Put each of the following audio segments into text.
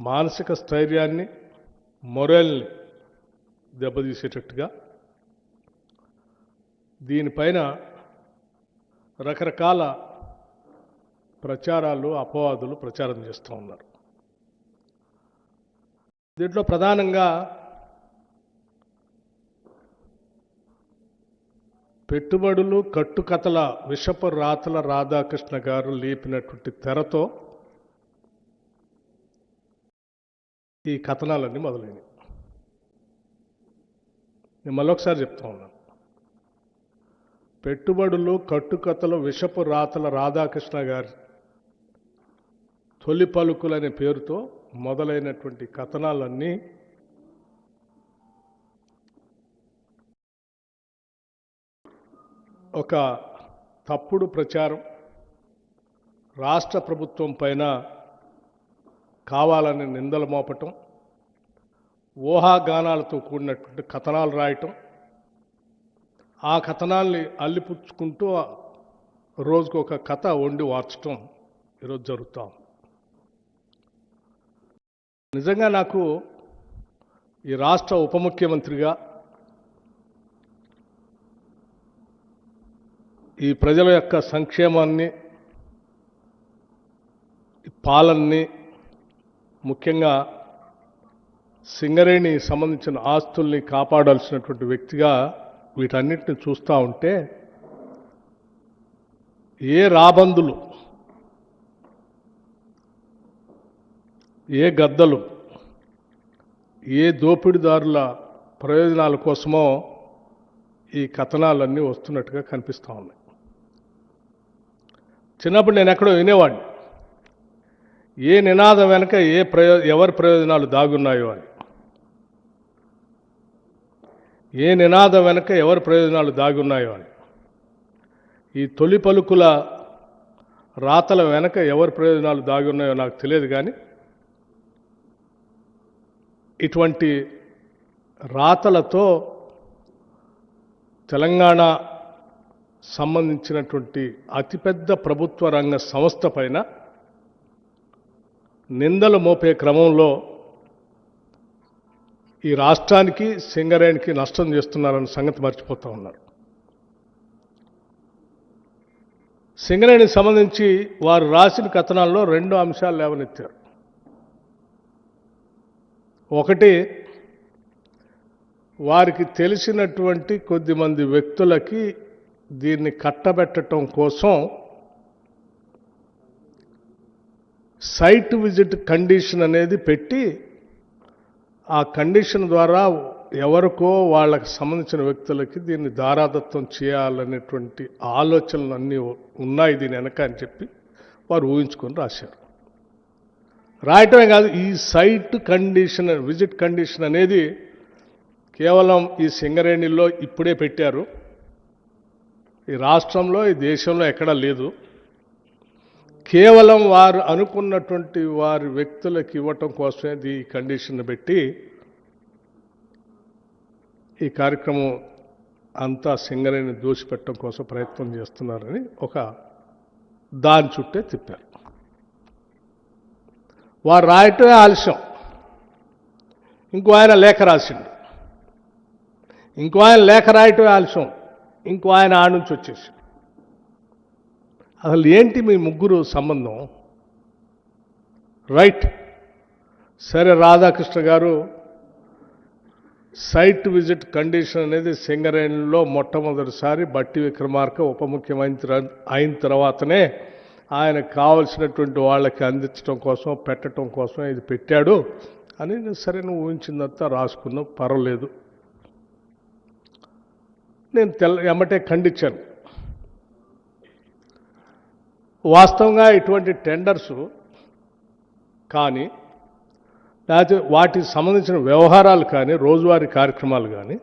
మానసిక స్థైర్యాన్ని, మొరల్ని దెబ్బతీసేటట్టుగా దీనిపైన రకరకాల ప్రచారాలు, అపవాదులు ప్రచారం చేస్తూ ఉన్నారు. దీంట్లో ప్రధానంగా పెట్టుబడులు, కట్టుకథల విషపు రాతల రాధాకృష్ణ గారు లేపినటువంటి తెరతో ఈ కథనాలన్నీ మొదలైనవి. నేను మళ్ళొకసారి చెప్తా ఉన్నాను. పెట్టుబడులు, కట్టుకథలు విషపు రాతల రాధాకృష్ణ గారి తొలి పలుకులనే పేరుతో మొదలైనటువంటి కథనాలన్నీ ఒక తప్పుడు ప్రచారం, రాష్ట్ర ప్రభుత్వం పైన కావాలని నిందలు మోపటం, ఊహాగానాలతో కూడినటువంటి కథనాలు రాయటం, ఆ కథనాల్ని అల్లిపుచ్చుకుంటూ రోజుకు ఒక కథ వండి వార్చటం ఈరోజు జరుగుతాం. నిజంగా నాకు ఈ రాష్ట్ర ఉప ముఖ్యమంత్రిగా ఈ ప్రజల యొక్క సంక్షేమాన్ని, పాలనని, ముఖ్యంగా సింగరేణి సంబంధించిన ఆస్తుల్ని కాపాడాల్సినటువంటి వ్యక్తిగా వీటన్నిటిని చూస్తూ ఉంటే ఏ రాబందులు, ఏ గద్దలు, ఏ దోపిడీదారుల ప్రయోజనాల కోసమో ఈ కథనాలన్నీ వస్తున్నట్టుగా కనిపిస్తూ ఉన్నాయి. చిన్నప్పుడు నేను ఎక్కడో వినేవాడిని, ఏ నినాదం వెనక ఎవరి ప్రయోజనాలు దాగున్నాయో అని. ఏ నినాదం వెనక ఎవరి ప్రయోజనాలు దాగున్నాయో అని. ఈ తొలి పలుకుల రాతల వెనక ఎవరి ప్రయోజనాలు దాగున్నాయో నాకు తెలియదు, కానీ ఇటువంటి రాతలతో తెలంగాణ సంబంధించినటువంటి అతిపెద్ద ప్రభుత్వ రంగ సంస్థ పైన నిందలు మోపే క్రమంలో ఈ రాష్ట్రానికి, సింగరేణికి నష్టం చేస్తున్నారన్న సంగతి మర్చిపోతూ ఉన్నారు. సింగరేణికి సంబంధించి వారు రాసిన కథనాల్లో 2 అంశాలు లేవనెత్తారు. ఒకటి, వారికి తెలిసినటువంటి కొద్దిమంది వ్యక్తులకి దీన్ని కట్టబెట్టడం కోసం సైట్ విజిట్ కండిషన్ అనేది పెట్టి, ఆ కండిషన్ ద్వారా ఎవరికో వాళ్ళకి సంబంధించిన వ్యక్తులకి దీన్ని దారాదత్తం చేయాలనేటువంటి ఆలోచనలు అన్నీ ఉన్నాయి దీని వెనక అని చెప్పి వారు ఊహించుకొని రాశారు. రాయటమే కాదు, ఈ సైట్ కండిషన్, విజిట్ కండిషన్ అనేది కేవలం ఈ సింగరేణిలో ఇప్పుడే పెట్టారు. ఈ రాష్ట్రంలో, ఈ దేశంలో ఎక్కడా లేదు. కేవలం వారు అనుకున్నటువంటి వారి వ్యక్తులకు ఇవ్వటం కోసమే ఈ కండిషన్ పెట్టి ఈ కార్యక్రమం అంతా సింగరేణిని దోచిపెట్టడం కోసం ప్రయత్నం చేస్తున్నారని ఒక దాని చుట్టే తిప్పారు. వారు రాయటమే ఆలస్యం. ఇంకో ఆయన లేఖ రాసిండు, ఇంకో ఆయన లేఖ రాయటమే ఆలస్యం, ఇంకో ఆయన ఆడ నుంచి వచ్చేసి. అసలు ఏంటి మీ ముగ్గురు సంబంధం? రైట్, సరే, రాధాకృష్ణ గారు సైట్ విజిట్ కండిషన్ అనేది సింగరేణిలో మొట్టమొదటిసారి బట్టి విక్రమార్క ఉప ముఖ్యమంత్రి అయిన తర్వాతనే ఆయనకు కావలసినటువంటి వాళ్ళకి అందించడం కోసం, పెట్టడం కోసం ఇది పెట్టాడు అని సరే నువ్వు ఊహించిందంతా రాసుకున్నావు, పర్వాలేదు. నేను ఎమ్మటే ఖండించాను. వాస్తవంగా ఇటువంటి టెండర్సు కానీ, లేకపోతే వాటికి సంబంధించిన వ్యవహారాలు కానీ, రోజువారీ కార్యక్రమాలు కానీ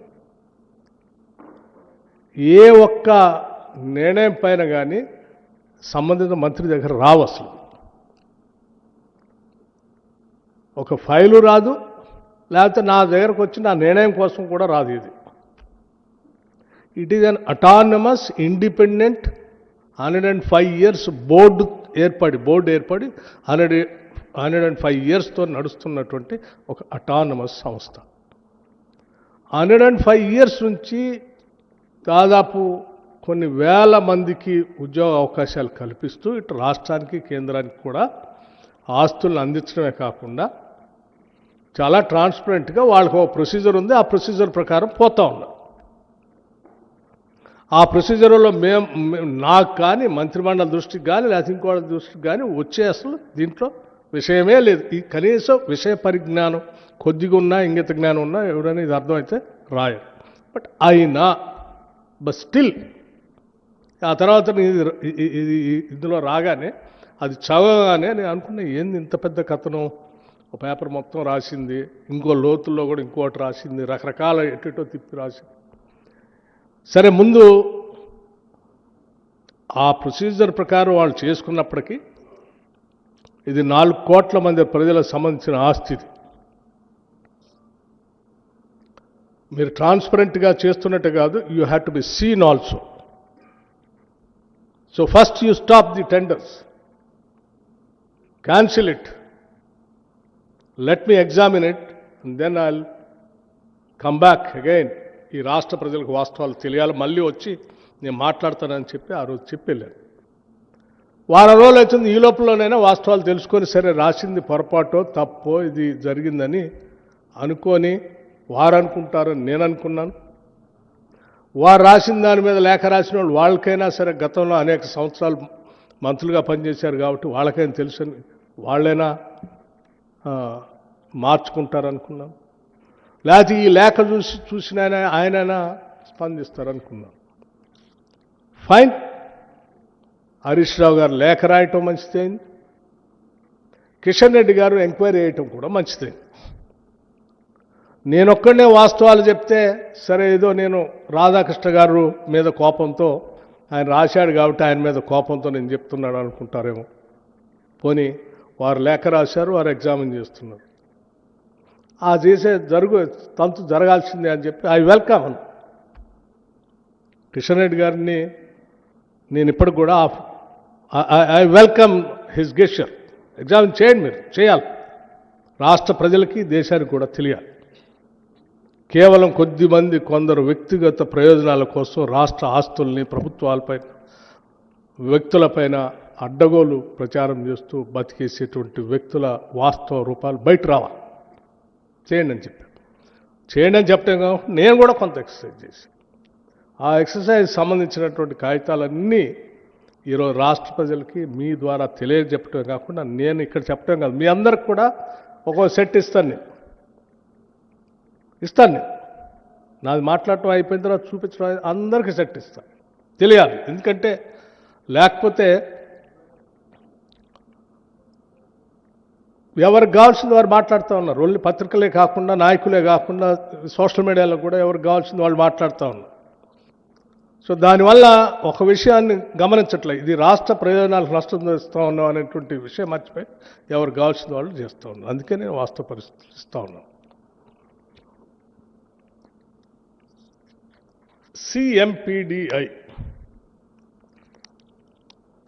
ఏ ఒక్క నిర్ణయం పైన కానీ సంబంధిత మంత్రి దగ్గర రావు. అసలు ఒక ఫైలు రాదు, లేకపోతే నా దగ్గరకు వచ్చి నా నిర్ణయం కోసం కూడా రాదు. ఇది it is an autonomous, independent 105 years board ఏర్పడి 100 105 ఇయర్స్తో నడుస్తున్నటువంటి ఒక అటానమస్ సంస్థ. 105 ఇయర్స్ నుంచి దాదాపు కొన్ని వేల మందికి ఉద్యోగ అవకాశాలు కల్పిస్తూ ఇటు రాష్ట్రానికి కేంద్రానికి కూడా ఆస్తులను అందించడమే కాకుండా చాలా ట్రాన్స్పరెంట్గా వాళ్ళకు ఒక ప్రొసీజర్ ఉంది. ఆ ప్రొసీజర్ ప్రకారం పోతా ఉన్నారు. ఆ ప్రొసీజర్లో నాకు కానీ మంత్రిమండలి దృష్టికి కానీ లేకపోతే ఇంకోళ్ళ దృష్టికి కానీ వచ్చే అసలు దీంట్లో విషయమే లేదు. ఈ కనీసం విషయ పరిజ్ఞానం కొద్దిగా ఉన్నా ఇంగిత జ్ఞానం ఉన్నా ఎవరైనా ఇది అర్థమైతే రాయరు. బట్ అయినా స్టిల్ ఆ తర్వాత ఇందులో రాగానే అది చదవగానే నేను అనుకున్నా ఏంది ఇంత పెద్ద కథనం, ఒక పేపర్ మొత్తం రాసింది, ఇంకో లోతుల్లో కూడా ఇంకోటి రాసింది, రకరకాల ఎటో తిప్పి రాసింది. సరే, ముందు ఆ ప్రొసీజర్ ప్రకారం వాళ్ళు చేసుకున్నప్పటికీ ఇది 4 కోట్ల మంది ప్రజలకు సంబంధించిన ఆస్తి. మీరు ట్రాన్స్పరెంట్గా చేస్తున్నట్టు కాదు, you have to be seen also. So first you stop the tenders, cancel it, let me examine it, and then I will come back again. ఈ రాష్ట్ర ప్రజలకు వాస్తవాలు తెలియాలి, మళ్ళీ వచ్చి నేను మాట్లాడతానని చెప్పి ఆ రోజు చెప్పి వెళ్ళాను. వారం రోజులు అవుతుంది. ఈ లోపలనైనా వాస్తవాలు తెలుసుకొని సరే రాసింది పొరపాటో తప్పో ఇది జరిగిందని అనుకొని వారు అనుకుంటారని నేను అనుకున్నాను. వారు రాసిన దాని మీద లేఖ రాసిన వాళ్ళు వాళ్ళకైనా సరే గతంలో అనేక సంవత్సరాలు మంత్రులుగా పనిచేశారు కాబట్టి వాళ్ళకైనా తెలుసని వాళ్ళైనా మార్చుకుంటారనుకున్నాం. లేకపోతే ఈ లేఖ చూసిన ఆయనైనా స్పందిస్తారనుకున్నాం. ఫైన్, హరీష్ రావు గారు లేఖ రాయటం మంచిదైంది, కిషన్ రెడ్డి గారు ఎంక్వైరీ చేయటం కూడా మంచిదైంది. నేనొక్కడనే వాస్తవాలు చెప్తే సరే ఏదో నేను రాధాకృష్ణ గారు మీద కోపంతో ఆయన రాశాడు కాబట్టి ఆయన మీద కోపంతో నేను చెప్తున్నాడు అనుకుంటారేమో. పోనీ వారు లేఖ రాశారు, వారు ఎగ్జామిన్ చేస్తున్నారు, ఆ చేసే తంతు జరగాల్సిందే అని చెప్పి ఐ వెల్కమ్ కిషన్ రెడ్డి గారిని. నేను ఇప్పటికి కూడా I welcome his gesture. Examine చేయండి, మీరు చేయాలి, రాష్ట్ర ప్రజలకి దేశానికి కూడా తెలియాలి. కేవలం కొద్దిమంది కొందరు వ్యక్తిగత ప్రయోజనాల కోసం రాష్ట్ర ఆస్తుల్ని ప్రభుత్వాలపైన వ్యక్తులపైన అడ్డగోలు ప్రచారం చేస్తూ బతికేసేటువంటి వ్యక్తుల వాస్తవ రూపాలు బయట రావాలి. చేయండి అని చెప్పాను. చేయండి అని చెప్పడం కాకుండా నేను కూడా కొంత ఎక్సర్సైజ్ చేసి ఆ ఎక్సర్సైజ్ సంబంధించినటువంటి కాగితాలన్నీ ఈరోజు రాష్ట్ర ప్రజలకి మీ ద్వారా తెలియజెప్పటమే కాకుండా నేను ఇక్కడ చెప్పడం కాదు, మీ అందరికి కూడా ఒక్కో సెట్ ఇస్తాను. నేను నాది మాట్లాడటం అయిపోయిన తర్వాత చూపించడం అందరికీ సెట్ ఇస్తాను, తెలియాలి. ఎందుకంటే లేకపోతే ఎవరికి కావాల్సింది వారు మాట్లాడుతూ ఉన్నారు. ఓన్లీ పత్రికలే కాకుండా నాయకులే కాకుండా సోషల్ మీడియాలో కూడా ఎవరికి కావాల్సింది వాళ్ళు మాట్లాడుతూ ఉన్నారు. సో దానివల్ల ఒక విషయాన్ని గమనించట్లేదు, ఇది రాష్ట్ర ప్రయోజనాలకు నష్టం చేస్తూ ఉన్నాం అనేటువంటి విషయం మర్చిపోయి ఎవరు కావాల్సిన వాళ్ళు చేస్తూ ఉన్నారు. అందుకే నేను వాస్తవ పరిస్థితులు ఇస్తూ ఉన్నాను. CMPDI,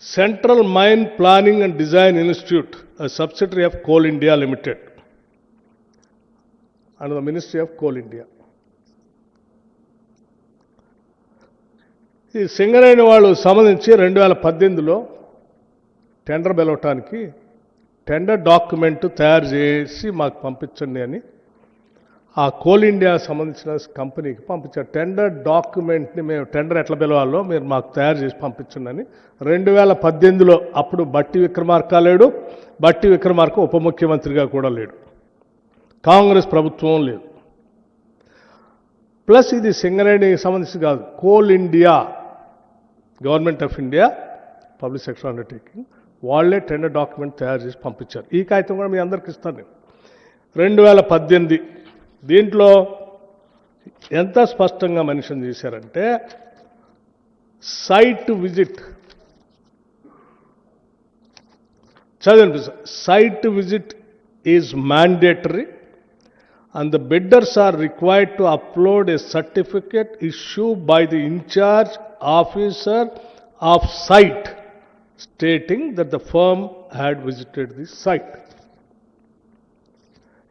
Central Mine Planning and Design Institute, a subsidiary of Coal India Limited, under the Ministry of Coal India. ఈ సింగరేణి వాళ్ళు సంబంధించి 2018లో టెండర్ పిలవటానికి టెండర్ డాక్యుమెంట్ తయారు చేసి మాకు పంపించండి అని ఆ కోల్ ఇండియా సంబంధించిన కంపెనీకి పంపించారు. టెండర్ డాక్యుమెంట్ని మేము టెండర్ ఎట్లా పిలవాలో మీరు మాకు తయారు చేసి పంపించండి అని 2018లో. అప్పుడు బట్టి విక్రమార్క లేడు, బట్టి విక్రమార్క ఉప ముఖ్యమంత్రిగా కూడా లేడు, కాంగ్రెస్ ప్రభుత్వం లేదు. ప్లస్ ఇది సింగరేణికి సంబంధించి కాదు, coal India, government of India public sector undertaking, వాళ్ళే టెండర్ డాక్యుమెంట్ తయారు చేసి పంపించారు. ఈ కాగితం కూడా మీ అందరికి ఇస్తాను నేను. 2018 దీంట్లో ఎంత స్పష్టంగా మెన్షన్ చేశారంటే సైట్ విజిట్, చదివినిపిస్తారు. Site visit is mandatory and the bidders are required to upload a certificate issued by the in-charge officer of site stating that the firm had visited the site.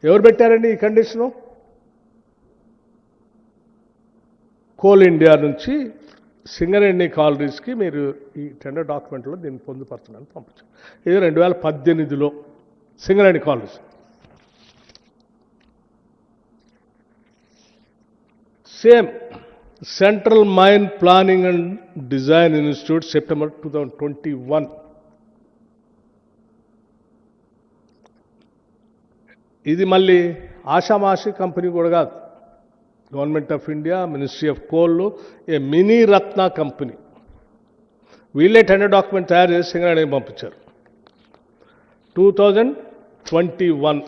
ఎవరు పెట్టారండి ఈ condition? Coal India నుంచి సింగరేణి కాలరీస్కి మీరు ఈ tender డాక్యుమెంట్లో దీన్ని పొందుపరచడానికి పంపించారు. ఇది 2018లో Singareni collieries. Same central mine planning and design institute September 2021. ఇది మళ్ళీ ఆషామాషి కంపెనీ కూడా కాదు. Government of India, ministry of coal, a mini ratna company, వీళ్ళే టెండర్ డాక్యుమెంట్ తయారు చేసి సింగరేణికి పంపించారు. 2021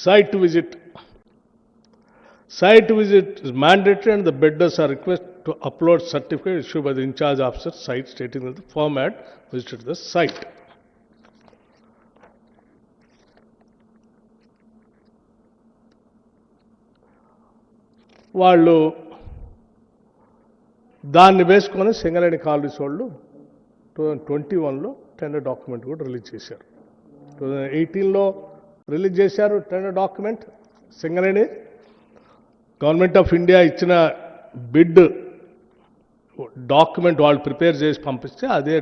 site visit. Site visit is mandatory and the bidders are requested to upload certificate issued by the in charge officer site stating that the firm had visited the site. వాళ్ళు దాన్ని వేసుకొని Singareni collieries వాళ్ళు 2021లో tender document కూడా release చేశారు. 2018లో release చేశారు tender document. Singareni government of India ఇచ్చిన bid document వాళ్ళు prepare చేసి పంపిస్తే అదే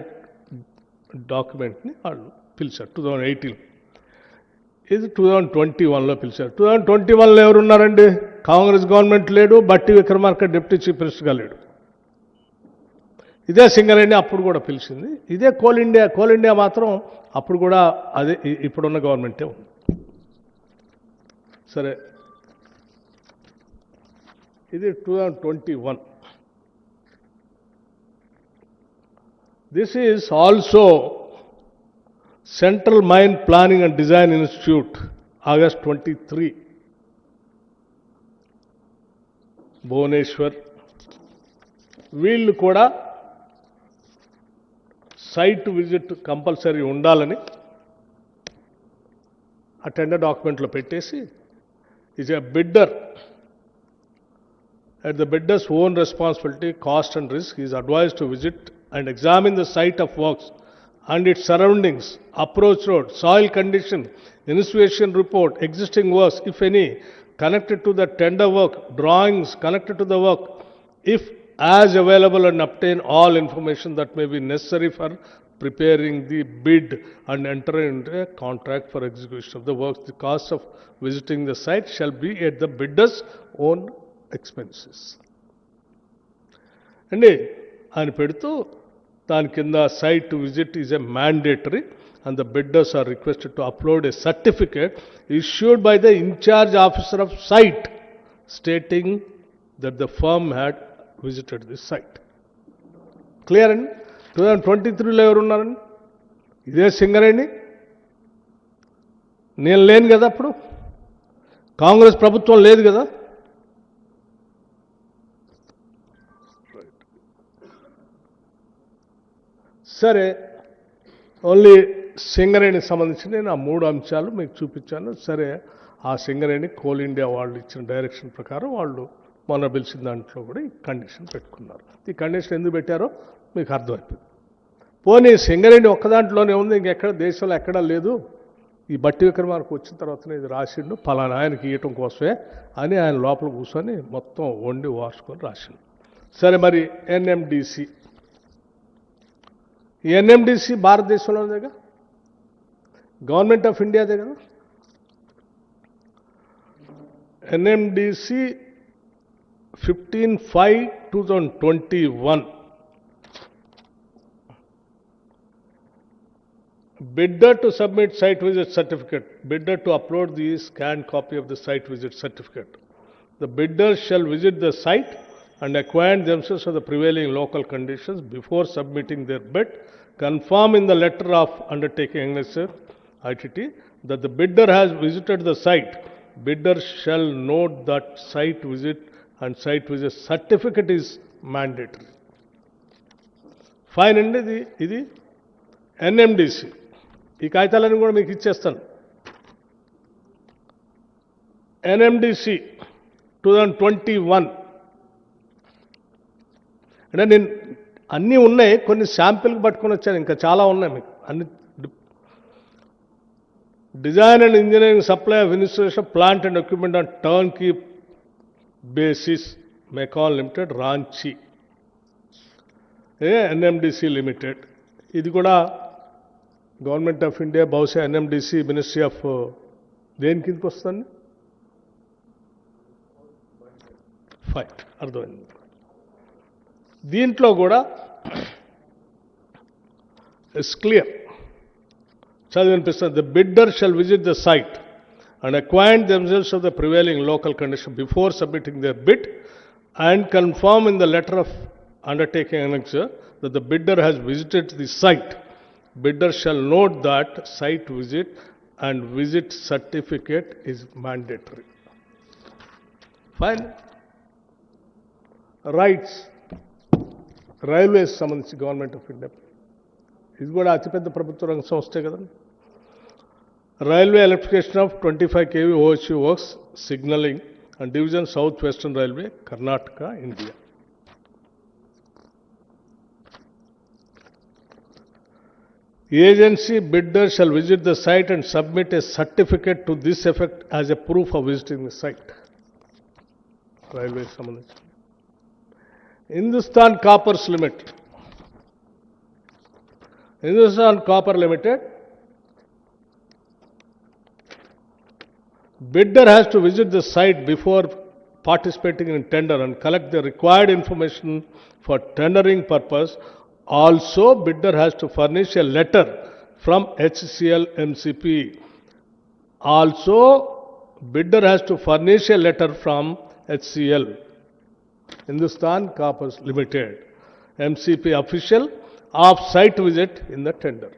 డాక్యుమెంట్ని వాళ్ళు పిలిచారు 2018. ఇది 2021లో పిలిచారు. 2021లో ఎవరున్నారండి? కాంగ్రెస్ గవర్నమెంట్ లేడు, బట్టి విక్రమార్క డిప్యూటీ చీఫ్ మినిస్టర్గా లేడు. ఇదే సింగరేణి అప్పుడు కూడా పిలిచింది. ఇదే కోల్ ఇండియా. కోల్ ఇండియా మాత్రం అప్పుడు కూడా అదే ఇప్పుడున్న గవర్నమెంటే ఉంది. సరే, ఇది 2021. This is also central mine planning and design institute, August 23, Bhubaneswar. వీళ్ళు కూడా సైట్ విజిట్ కంపల్సరీ ఉండాలని ఆ టెండర్ డాక్యుమెంట్లో పెట్టేసి, is a bidder at the bidder's own responsibility, cost and risk, he is advised to visit and examine the site of works and its surroundings, approach road, soil condition, inspection report, existing works, if any, connected to the tender work, drawings connected to the work, if as available, and obtain all information that may be necessary for preparing the bid and enter into a contract for execution of the works. The cost of visiting the site shall be at the bidder's own expenses అండి అని పెడుతూ దాని కింద site visit is a mandatory and the bidders are requested to upload a certificate issued by the incharge officer of site stating that the firm had visited the site. Clear అండి? 2023లో ఎవరున్నారండి? ఇదే సింగరేణి. నేను లేను కదా అప్పుడు, కాంగ్రెస్ ప్రభుత్వం లేదు కదా. సరే, ఓన్లీ సింగరేణికి సంబంధించి నేను ఆ 3 అంశాలు మీకు చూపించాను. సరే, ఆ సింగరేణి కోల్ ఇండియా వాళ్ళు ఇచ్చిన డైరెక్షన్ ప్రకారం వాళ్ళు మొన్న పిలిచిన దాంట్లో కూడా ఈ కండిషన్ పెట్టుకున్నారు. ఈ కండిషన్ ఎందుకు పెట్టారో మీకు అర్థమైపోయింది. పోనీ సింగరేణి ఒక్క దాంట్లోనే ఉంది, ఇంకెక్కడ దేశంలో ఎక్కడా లేదు. ఈ బట్టి విక్రమార్క వచ్చిన తర్వాతనే ఇది రాసిండు, పలానా ఆయనకి ఇవ్వటం కోసమే అని ఆయన లోపల కూర్చొని మొత్తం వండి వార్చుకొని రాసిండు. సరే, మరి ఎన్ఎండిసి, ఎన్ఎండిసి భారతదేశంలోనే కదా, గవర్నమెంట్ ఆఫ్ ఇండియాదే కదా. NMDC 15/5/2021. Bidder to submit site visit certificate. Bidder to upload the scanned copy of the site visit certificate. The bidders shall visit the site and acquaint themselves with the prevailing local conditions before submitting their bid. Confirm in the letter of undertaking ITT that the bidder has visited the site. Bidder shall note that site visit and site visit certificate is mandatory. Fine అండి. ఇది NMDC. ఈ కాగితాలను కూడా మీకు ఇచ్చేస్తాను. NMDC 2021 అంటే నేను అన్నీ ఉన్నాయి, కొన్ని శాంపిల్కి పట్టుకొని వచ్చాను, ఇంకా చాలా ఉన్నాయి మీకు అన్ని. Design and engineering supply of installation plant and equipment on turnkey basis. Mecon Limited, Ranchi. NMDC Limited. ఇది కూడా గవర్నమెంట్ ఆఫ్ ఇండియా బహుశా ఎన్ఎండిసి మినిస్ట్రీ ఆఫ్ దేని కిందకి వస్తుంది? ఫైట్ అర్థమైంది. దీంట్లో కూడా ఇట్స్ క్లియర్ చదివినిపిస్తుంది. The bidder shall visit the site and acquaint themselves of the prevailing local condition before submitting their bid and confirm in the letter of undertaking annexure that the bidder has visited the site. Bidder shall note that site visit and visit certificate is mandatory. Fine. Rights. Railways సంబంధించి government of India ఇది కూడా అతిపెద్ద ప్రభుత్వ రంగ సంస్థే కదండి. Railway electrification of 25 kV OHV works, signaling and division South Western Railway, Karnataka, India. Agency bidder shall visit the site and submit a certificate to this effect as a proof of visiting the site. Railway సంబంధించి Hindustan Coppers Limited. Hindustan Copper Limited. Bidder has to visit the site before participating in tender and collect the required information for tendering purpose. Also, bidder has to furnish a letter from HCL MCP. Also, bidder has to furnish a letter from HCL, Hindustan Coppers Limited, MCP official of site visit in the tender.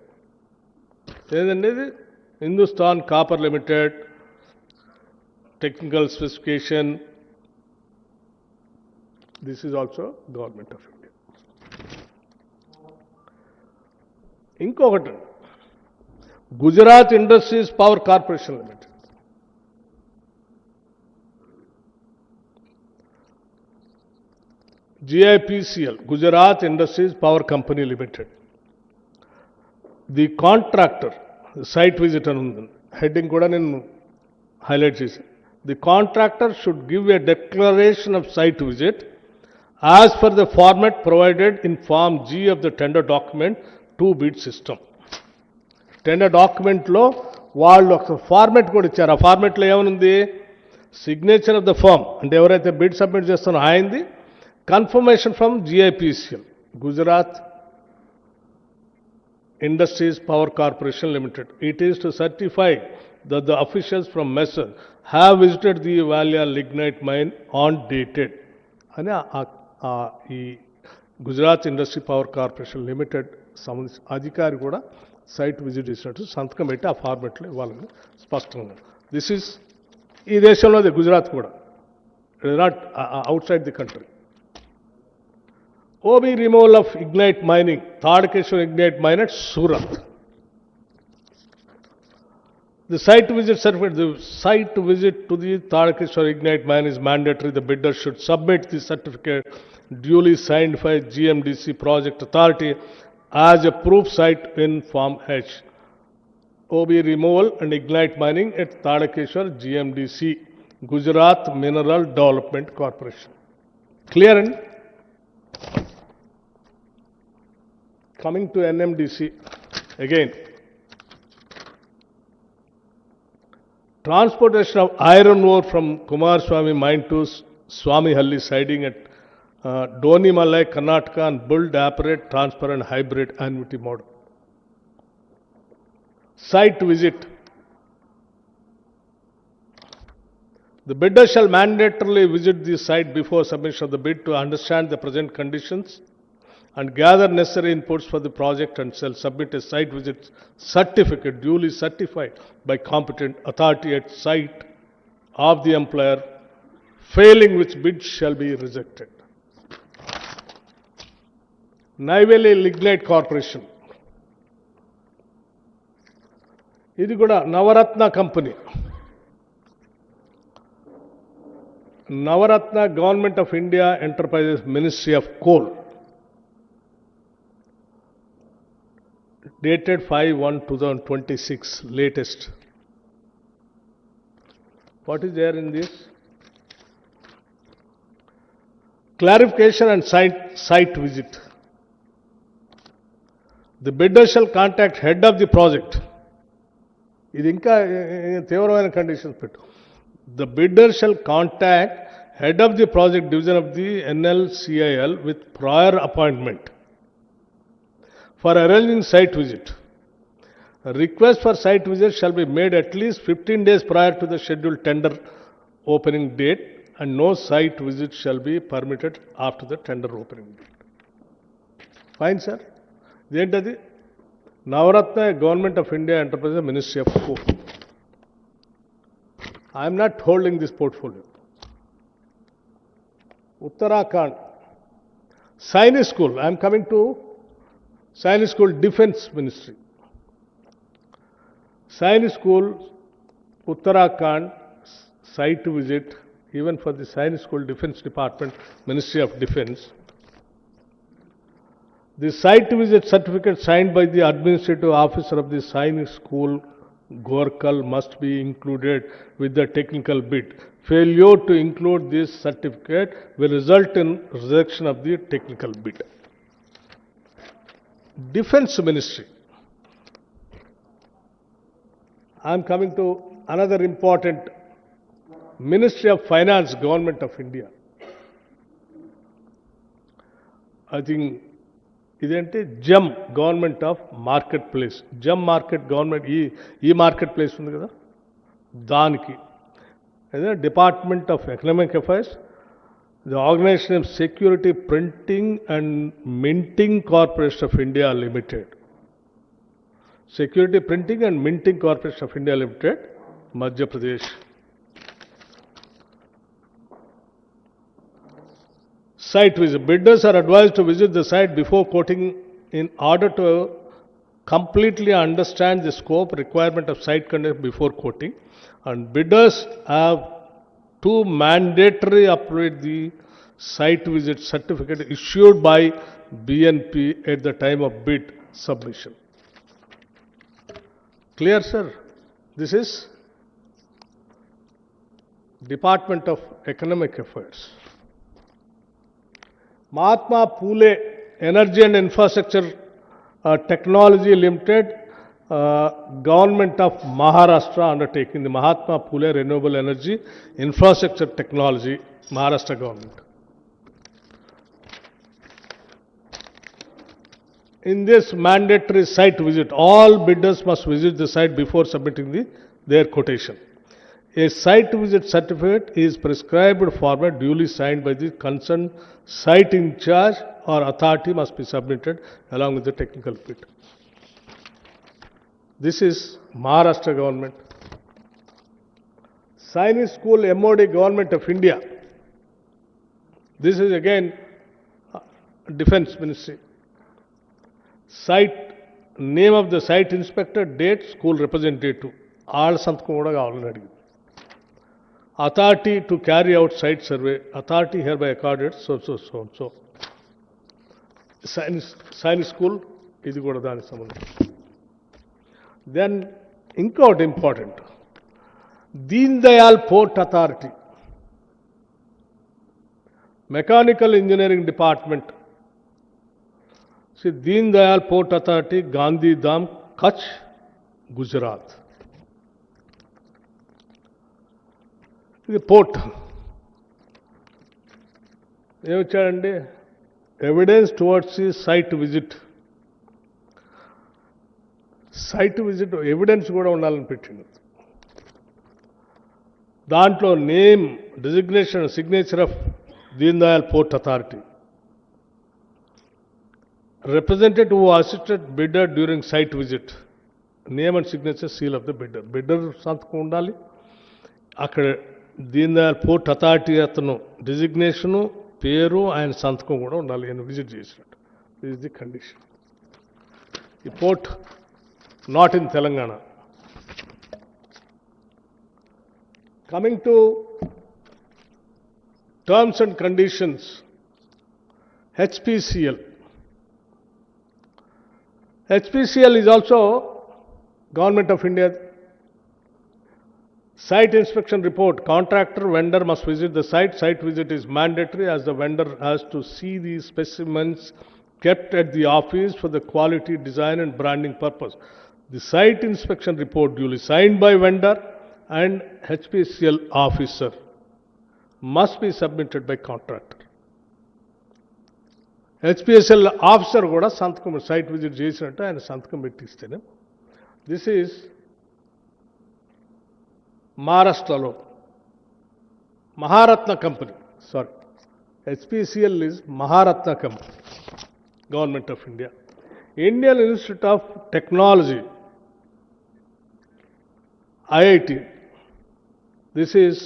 Hindustan Copper Limited, technical specification, this is also Government of India. ఇంకొకటి Gujarat industries power corporation limited. GIPCL, Gujarat Industries Power Company Limited. The contractor, site visit అని ఉంది, heading కూడా నేను highlight చేశాను. The contractor should give a declaration of site visit as per the format provided in Form G of the tender document to bid system. Tender డాక్యుమెంట్లో వాళ్ళు ఒక format కూడా ఇచ్చారు. ఆ ఫార్మెట్లో ఏమనుంది? సిగ్నేచర్ ఆఫ్ ద ఫార్మ్, అంటే ఎవరైతే బిడ్ సబ్మిట్ చేస్తారో ఆయనది, confirmation from GIPCL, Gujarat industries power corporation limited. It is to certify that the officials from MESSER have visited the Valia lignite mine on dated. అని ఈ Gujarat industry power corporation limited సంబంధించిన అధికారి కూడా site visit చేసినట్టు సంతకం పెట్టి ఆ ఫార్మెట్లో ఇవ్వాలని స్పష్టంగా. దిస్ ఈజ్ ఈ దేశంలోది, గుజరాత్ కూడా, it is not out side the country. OB removal of ignite mining, Tadakeshwar ignite mine at Surat. The site visit certificate, the site visit to the Tadakeshwar ignite mine is mandatory. The bidder should submit the certificate duly signed by GMDC project authority as a proof site in Form H. OB removal and ignite mining at Tadakeshwar GMDC, Gujarat Mineral Development Corporation. Clear? And coming to NMDC again. Transportation of iron ore from Kumaraswamy mine to Swamihalli siding at Donimalai, Karnataka, and build, operate, transfer and hybrid annuity model. Site visit. The bidder shall mandatorily visit the site before submission of the bid to understand the present conditions and gather necessary inputs for the project, and shall submit a site visit certificate duly certified by competent authority at site of the employer, failing which bid shall be rejected. Neyveli Lignite Corporation. ఇది కూడా Navratna company. Navratna government of India enterprises ministry of coal. Dated 5/1/2026, latest. What is there in this? Clarification and site visit. The bidder shall contact head of the project. ఇది ఇంకా తీవ్రమైన conditions పెట్టు. The bidder shall contact head of the project division of the NLCIL with prior appointment for arranging site visit. A request for site visit shall be made at least 15 days prior to the scheduled tender opening date, and no site visit shall be permitted after the tender opening date. Fine, sir. ఇదేంటది? Navratna government of India enterprise ministry of coal. I'm not holding this portfolio. Uttarakhand, Sainik School. I am coming to Sainik School Defence Ministry. Sainik School, Uttarakhand, site visit, even for the Sainik School Defence Department, Ministry of Defence. The site visit certificate signed by the administrative officer of the Sainik School, Gorkal, must be included with the technical bid. Failure to include this certificate will result in rejection of the technical bid. Defence Ministry. I am coming to another important Ministry of Finance, Government of India. I think ఇదేంటి GeM government of market place. GeM market government ఈ market place ఉంది కదా, దానికి అదే department of economic affairs, the organisation of security printing and minting corporation of India limited. Security printing and minting corporation of India limited, Madhya Pradesh. Site visit. Bidders are advised to visit the site before quoting in order to completely understand the scope requirement of site conduct before quoting. And bidders have to mandatory upload the site visit certificate issued by BNP at the time of bid submission. Clear, sir? This is Department of Economic Affairs. Mahatma Phule Energy and Infrastructure Technology Limited, Government of Maharashtra undertaking, the Mahatma Phule Renewable Energy Infrastructure Technology, Maharashtra Government. In this mandatory site visit, all bidders must visit the site before submitting their quotation. A site visit certificate is prescribed format duly signed by the concerned site in charge or authority must be submitted along with the technical bid. This is Maharashtra government. Sainik School MOD Government of India. This is again Defence Ministry. Site, name of the site inspector, date, school representative. All సంతకం కూడా కావాలని అడిగింది. Authority to carry out site survey. Authority hereby accorded so. Sainik School, ఇది కూడా దానికి సంబంధం. Then ఇంకోటి important, Deen Dayal port authority, mechanical engineering department. Deen Dayal port authority, Gandhidham, Kutch, Gujarat. ఇది పోర్ట్ ఏమిచ్చాడండి? Evidence towards the site visit. Site visit evidence కూడా ఉండాలని పెట్టింది. దాంట్లో name, designation, signature of Deen Dayal port authority, representative who assisted bidder during site visit, name and signature, seal of the bidder. Bidder సంతకం ఉండాలి, అక్కడ Deen Dayal port authority అతను designation, పేరు, ఆయన సంతకం కూడా ఉండాలి ఆయన విజిట్ చేసినట్టు. This is the condition. ఈ port not in Telangana. Coming to terms and conditions, HPCL. HPCL is also Government of India. Site inspection report. Contractor, vendor must visit the site. Site visit is mandatory as the vendor has to see the specimens kept at the office for the quality, design and branding purpose. The site inspection report duly signed by vendor and HPCL officer must be submitted by contractor. HPSL officer కూడా సంతకం site visit చేసినట్టు ఆయన సంతకం పెట్టిస్తేనే. This is మహారాష్ట్రలో Maharatna company, sorry HPCL is Maharatna company, government of India. Indian institute of technology IIT, this is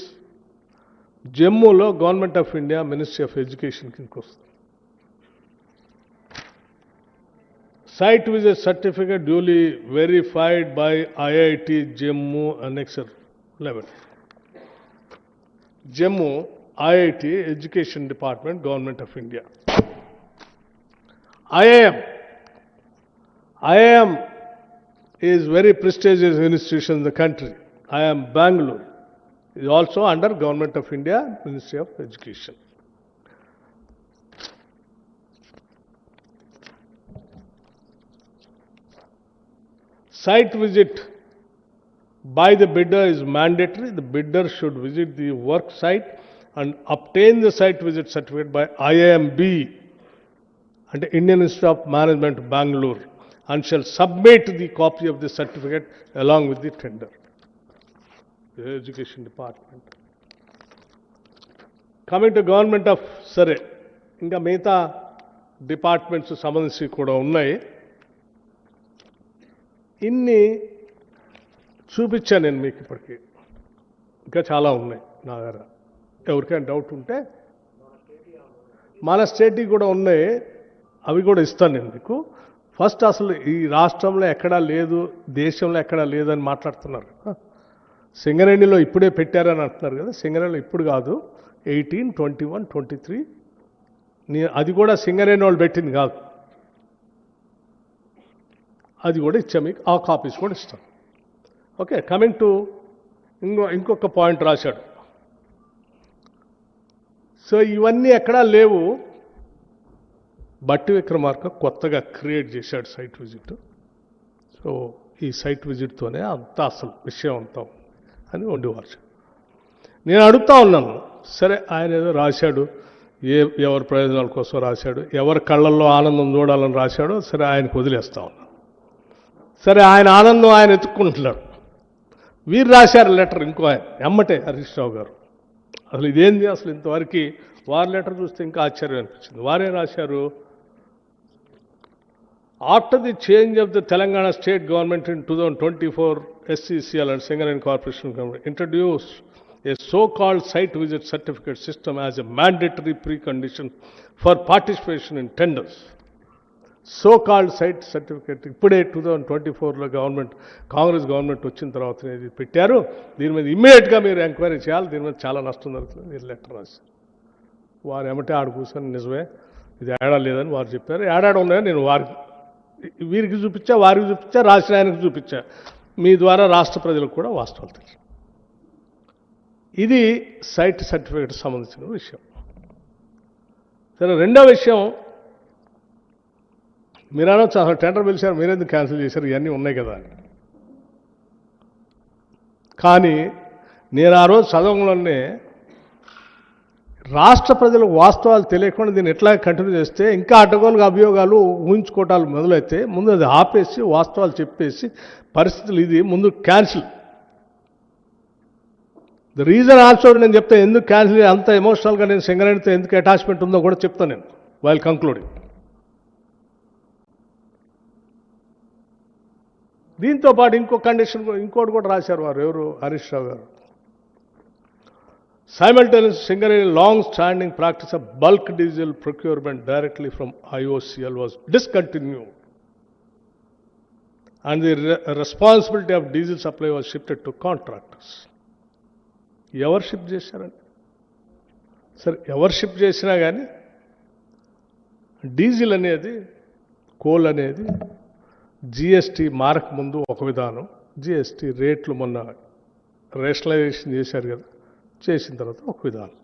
జమ్మూలో government of India ministry of education కిందకి వస్తుంది. Site visit certificate duly verified by IIT Jammu Annexure 11. Jammu IIT Education Department, Government of India. IIM is very prestigious institution in the country. IIM Bangalore is also under Government of India, Ministry of Education. Site visit by the bidder is mandatory. The bidder should visit the work site and obtain the site visit certificate by IIMB and Indian Institute of Management, Bangalore, and shall submit the copy of the certificate along with the tender. The Education Department. Coming to Government of Sare, ఇంకా మిగతా departments సంబంధించి కూడా ఉన్నాయి. ఇన్ని చూపించాను నేను మీకు ఇప్పటికీ, ఇంకా చాలా ఉన్నాయి నా దగ్గర. ఎవరికైనా డౌట్ ఉంటే మన స్టేట్కి కూడా ఉన్నాయి, అవి కూడా ఇస్తాను నేను మీకు. ఫస్ట్ అసలు ఈ రాష్ట్రంలో ఎక్కడా లేదు, దేశంలో ఎక్కడా లేదని మాట్లాడుతున్నారు. సింగరేణిలో ఇప్పుడే పెట్టారని అంటున్నారు కదా. సింగరేణిలో ఇప్పుడు కాదు, 18, 21, 23, అది కూడా సింగరేణి వాళ్ళు పెట్టింది కాదు. అది కూడా ఇచ్చా మీకు, ఆ కాపీస్ కూడా ఇస్తాం. ఓకే, కమింగ్ టు ఇంకొక పాయింట్ రాశాడు. సో ఇవన్నీ ఎక్కడా లేవు. బట్టి విక్రమార్క కొత్తగా క్రియేట్ చేశాడు సైట్ విజిట్. సో ఈ సైట్ విజిట్తోనే అంతా అసలు విషయం అంతా అని వండివారు. నేను అడుగుతా ఉన్నాను, సరే ఆయన ఏదో రాశాడు, ఎవరి ప్రయోజనాల కోసం రాశాడు, ఎవరి కళ్ళల్లో ఆనందం చూడాలని రాశాడో, సరే ఆయనకు వదిలేస్తా ఉన్నాను. సరే ఆయన ఆనందం ఆయన ఎత్తుక్కుంటున్నాడు. వీరు రాశారు లెటర్, ఇంకో ఆయన ఎమ్మటే హరీష్ రావు గారు. అసలు ఇదేంది, అసలు ఇంతవరకు వారి లెటర్ చూస్తే ఇంకా ఆశ్చర్యం అనిపించింది. వారే రాశారు, after the change of the Telangana state government in 2024, SCCL and Singareni Corporation Government introduced a so-called site visit certificate system as a mandatory precondition for participation in tenders. So called site certificate ఇప్పుడే 2024లో Congress government వచ్చిన తర్వాత ఇది పెట్టారు. దీని మీద ఇమ్మీడియట్గా మీరు ఎంక్వైరీ చేయాలి, దీని మీద చాలా నష్టం జరుగుతుంది. మీరు లెటర్ రాశారు. వారు ఏమంటే ఆడ కూర్చొని నిజమే ఇది ఏడా లేదని వారు చెప్పారు. ఏడాడు ఉన్నాయని నేను వీరికి చూపించా, వారికి చూపించా, రాసిన ఆయనకు చూపించా. మీ ద్వారా రాష్ట్ర ప్రజలకు కూడా వాస్తవాలు తెలుసు. ఇది సైట్ సర్టిఫికేట్ సంబంధించిన విషయం. సరే, రెండో విషయం, మీరు అనొచ్చు అసలు టెండర్ పిలిచారు, మీరెందుకు క్యాన్సిల్ చేశారు, ఇవన్నీ ఉన్నాయి కదా అని. కానీ నేను ఆ రోజు చదవడంలోనే రాష్ట్ర ప్రజలకు వాస్తవాలు తెలియకుండా దీన్ని ఎట్లా కంటిన్యూ చేస్తే ఇంకా అడ్డగోలుగా అభియోగాలు ఊహించుకోవటాలు మొదలైతే ముందు అది ఆపేసి వాస్తవాలు చెప్పేసి పరిస్థితులు ఇది ముందు క్యాన్సిల్. ద రీజన్ ఆల్సో నేను చెప్తాను ఎందుకు క్యాన్సిల్, అంత ఎమోషనల్గా నేను సింగరేణితో ఎందుకు అటాచ్మెంట్ ఉందో కూడా చెప్తాను నేను వైల్ కంక్లూడింగ్. దీంతో పాటు ఇంకో కండిషన్ ఇంకోటి కూడా రాశారు వారు, ఎవరు, హరీష్ రావు గారు. Simultaneous Singareni long-standing practice of bulk diesel procurement directly from IOCL was discontinued, and the responsibility of diesel supply was shifted to contractors. ఎవరు షిఫ్ట్ చేశారండి? సరే, ఎవరు షిఫ్ట్ చేసినా కానీ డీజిల్ అనేది, కోల్ అనేది GST మారక ముందు ఒక విధానం, GST రేట్లు మొన్న రేషనలైజేషన్ చేశారు కదా, చేసిన తర్వాత ఒక విధానం.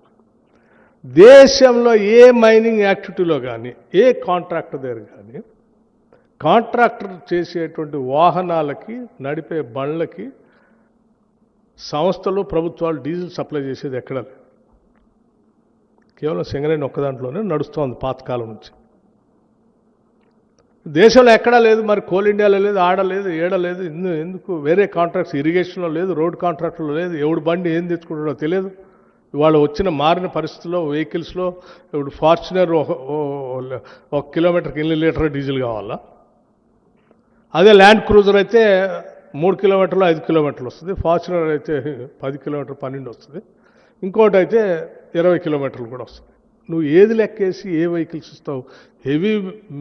దేశంలో ఏ మైనింగ్ యాక్టివిటీలో కానీ ఏ కాంట్రాక్టర్ దగ్గర కానీ కాంట్రాక్టర్ చేసేటువంటి వాహనాలకి నడిపే బండ్లకి సంస్థలు ప్రభుత్వాలు డీజిల్ సప్లై చేసేది ఎక్కడ లేదు. కేవలం సింగరేణి ఒక్క దాంట్లోనే నడుస్తోంది పాతకాలం నుంచి. దేశంలో ఎక్కడా లేదు, మరి కోల్ ఇండియాలో లేదు, ఆడలేదు, ఏడలేదు. ఎందుకు వేరే కాంట్రాక్ట్స్ ఇరిగేషన్లో లేదు, రోడ్ కాంట్రాక్ట్లో లేదు, ఎవడు బండి ఏం తెచ్చుకుంటాడో తెలియదు. ఇవాళ వచ్చిన మారిన పరిస్థితుల్లో వెహికల్స్లో ఇప్పుడు ఫార్చునర్ 1 కిలోమీటర్కి 8 లీటర్ డీజిల్ కావాలా, అదే ల్యాండ్ క్రూజర్ అయితే 3 కిలోమీటర్లు 5 కిలోమీటర్లు వస్తుంది, ఫార్చునర్ అయితే 10 కిలోమీటర్ 12 వస్తుంది, ఇంకోటి అయితే 20 కిలోమీటర్లు కూడా వస్తుంది. నువ్వు ఏది లెక్కేసి ఏ వెహికల్స్ ఇస్తావు? హెవీ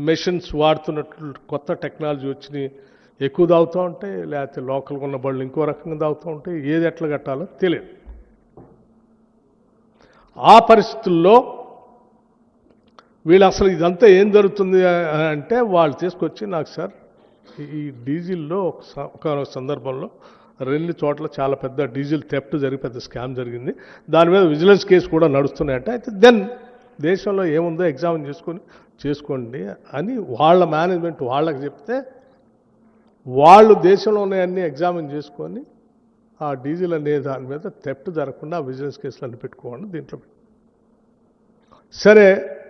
మెషిన్స్ వాడుతున్నట్లు కొత్త టెక్నాలజీ వచ్చి ఎక్కువ తాగుతూ ఉంటాయి, లేకపోతే లోకల్గా ఉన్న బళ్ళు ఇంకో రకంగా తాగుతూ ఉంటాయి. ఏది ఎట్లా కట్టాలో తెలియదు. ఆ పరిస్థితుల్లో వీళ్ళు అసలు ఇదంతా ఏం జరుగుతుంది అంటే వాళ్ళు తీసుకొచ్చి నాకు సార్ ఈ డీజిల్లో ఒక సందర్భంలో 2 చోట్ల చాలా పెద్ద డీజిల్ థెఫ్ట్ జరిగి పెద్ద స్కామ్ జరిగింది, దాని మీద విజిలెన్స్ కేసు కూడా నడుస్తున్నాయంటే, అయితే దెన్ దేశంలో ఏముందో ఎగ్జామిన్ చేసుకోండి అని వాళ్ళ మేనేజ్మెంట్ వాళ్ళకి చెప్తే వాళ్ళు దేశంలో ఉన్నాయన్నీ ఎగ్జామిన్ చేసుకొని ఆ డీజిల్ అనే దాని మీద థెఫ్ట్ జరగకుండా విజిలెన్స్ కేసులు అన్ని పెట్టుకోండి దీంట్లో. సరే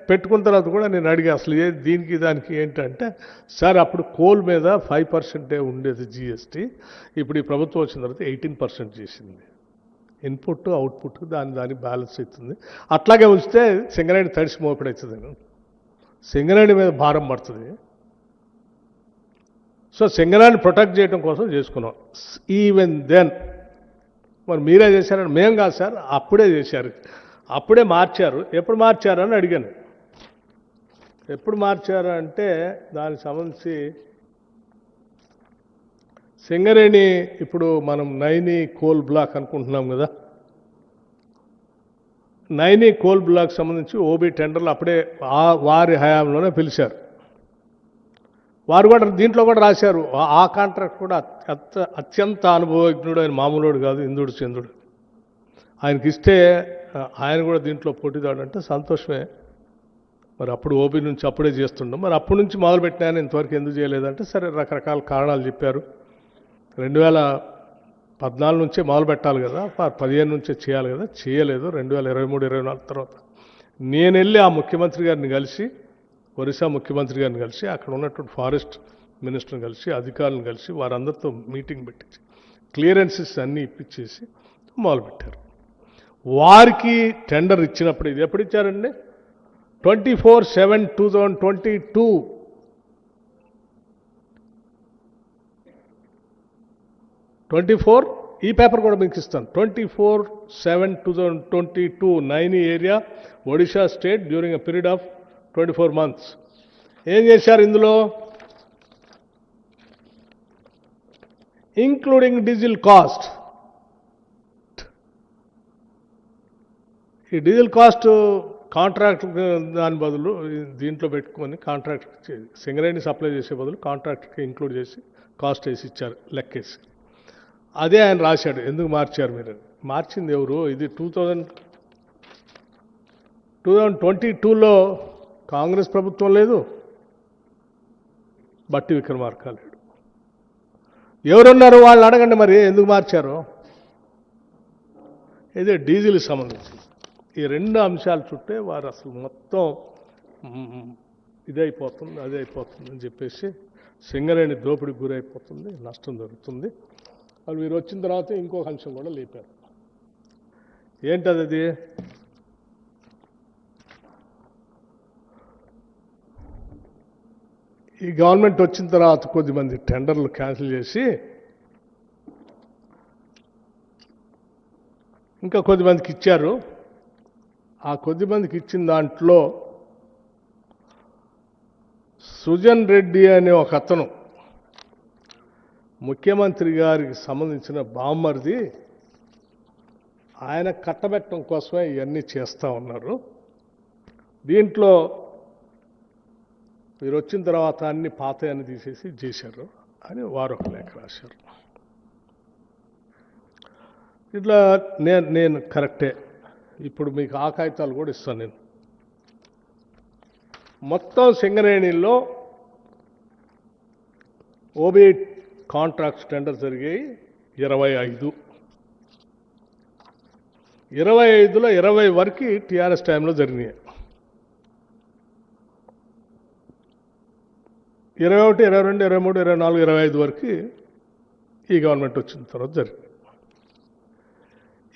పెట్టుకున్న తర్వాత కూడా నేను అడిగా అసలు దీనికి దానికి ఏంటంటే, సార్ అప్పుడు కోల్ మీద 5% ఉండేది జిఎస్టీ, ఇప్పుడు ఈ ప్రభుత్వం వచ్చిన తర్వాత 18% చేసింది. ఇన్పుట్ అవుట్పుట్ దాని బ్యాలెన్స్ అవుతుంది. అట్లాగే ఉంచితే సింగరేణి తడిసి మోపిడవుతుంది, సింగరేణి మీద భారం పడుతుంది. సో సింగరేణిని ప్రొటెక్ట్ చేయడం కోసం చేసుకున్నాం. ఈవెన్ దెన్ మరి మీరే చేశారని, మేం కాదు సార్, అప్పుడే చేశారు, అప్పుడే మార్చారు. ఎప్పుడు మార్చారు అని అడిగాను. ఎప్పుడు మార్చారు అంటే దానికి సంబంధించి సింగరేణి ఇప్పుడు మనం నైని కోల్ బ్లాక్ అనుకుంటున్నాం కదా, నైని కోల్ బ్లాక్ సంబంధించి ఓబీ టెండర్లు అప్పుడే వారి హయాంలోనే పిలిచారు. వారు కూడా దీంట్లో కూడా రాశారు. ఆ కాంట్రాక్ట్ కూడా అత్యంత అనుభవజ్ఞుడు, ఆయన మామూలుడు కాదు, ఇంద్రుడు చంద్రుడు. ఆయనకి ఇస్తే ఆయన కూడా దీంట్లో పోటీదాడంటే సంతోషమే. మరి అప్పుడు ఓబీ నుంచి అప్పుడే చేస్తుండం, మరి అప్పటి నుంచి మొదలుపెట్టినాయని ఇంతవరకు ఎందుకు చేయలేదంటే, సరే రకరకాల కారణాలు చెప్పారు. 2014 నుంచే మొదలు పెట్టాలి కదా, 15 నుంచే చేయాలి కదా, చేయలేదు. 2023-24 తర్వాత నేను వెళ్ళి ఆ ముఖ్యమంత్రి గారిని కలిసి, ఒరిస్సా ముఖ్యమంత్రి గారిని కలిసి, అక్కడ ఉన్నటువంటి ఫారెస్ట్ మినిస్టర్ని కలిసి, అధికారులను కలిసి వారందరితో మీటింగ్ పెట్టించి క్లియరెన్సెస్ అన్నీ ఇప్పించేసి మొదలుపెట్టారు. వారికి టెండర్ ఇచ్చినప్పుడు, ఇది ఎప్పుడు ఇచ్చారండి? 24/7/2022 24 ఈ పేపర్ కూడా మీకు ఇస్తాను. 24/7/2022 Naini area Odisha state during a period of 24 months. ఏం చేశారు ఇందులో? Including diesel cost. ఈ డీజిల్ కాస్ట్ కాంట్రాక్ట్ దాని బదులు దీంట్లో పెట్టుకొని కాంట్రాక్ట్ సింగరేణి సప్లై చేసే బదులు కాంట్రాక్ట్కి ఇంక్లూడ్ చేసి కాస్ట్ వేసి ఇచ్చారు లెక్కేసి. అదే ఆయన రాశాడు. ఎందుకు మార్చారు మీరు? మార్చింది ఎవరు? ఇది 2022లో కాంగ్రెస్ ప్రభుత్వం లేదు, బట్టి విక్రమార్క లేడు. ఎవరున్నారు వాళ్ళు అడగండి మరి ఎందుకు మార్చారు. ఇదే డీజిల్కి సంబంధించి ఈ 2 అంశాల చుట్టే వారు అసలు మొత్తం ఇదైపోతుంది, అదే అయిపోతుంది అని చెప్పేసి సింగరేణి దోపిడికి గురైపోతుంది, నష్టం జరుగుతుంది. వాళ్ళు మీరు వచ్చిన తర్వాత ఇంకొక అంశం కూడా లేపారు. ఏంటది? అది ఈ గవర్నమెంట్ వచ్చిన తర్వాత కొద్దిమంది టెండర్లు క్యాన్సిల్ చేసి ఇంకా కొద్దిమందికి ఇచ్చారు. ఆ కొద్దిమందికి ఇచ్చిన దాంట్లో సుజన్ రెడ్డి అనే ఒక అతను ముఖ్యమంత్రి గారికి సంబంధించిన బామ్మర్ది, ఆయన కట్టబెట్టడం కోసమే ఇవన్నీ చేస్తూ ఉన్నారు. దీంట్లో మీరు వచ్చిన తర్వాత అన్ని పాతయన్ని తీసేసి చేశారు అని వారు ఒక లేఖ రాశారు. ఇట్లా నేను కరెక్టే. ఇప్పుడు మీకు ఆ కాగితాలు కూడా ఇస్తాను నేను. మొత్తం సింగరేణిలో ఓబీ కాంట్రాక్ట్స్ టెండర్ జరిగాయి 25. 25లో 20 వరకు టీఆర్ఎస్ టైంలో జరిగినాయి. 21, 22, 23, 24, 25 వరకు ఈ గవర్నమెంట్ వచ్చిన తర్వాత జరిగింది.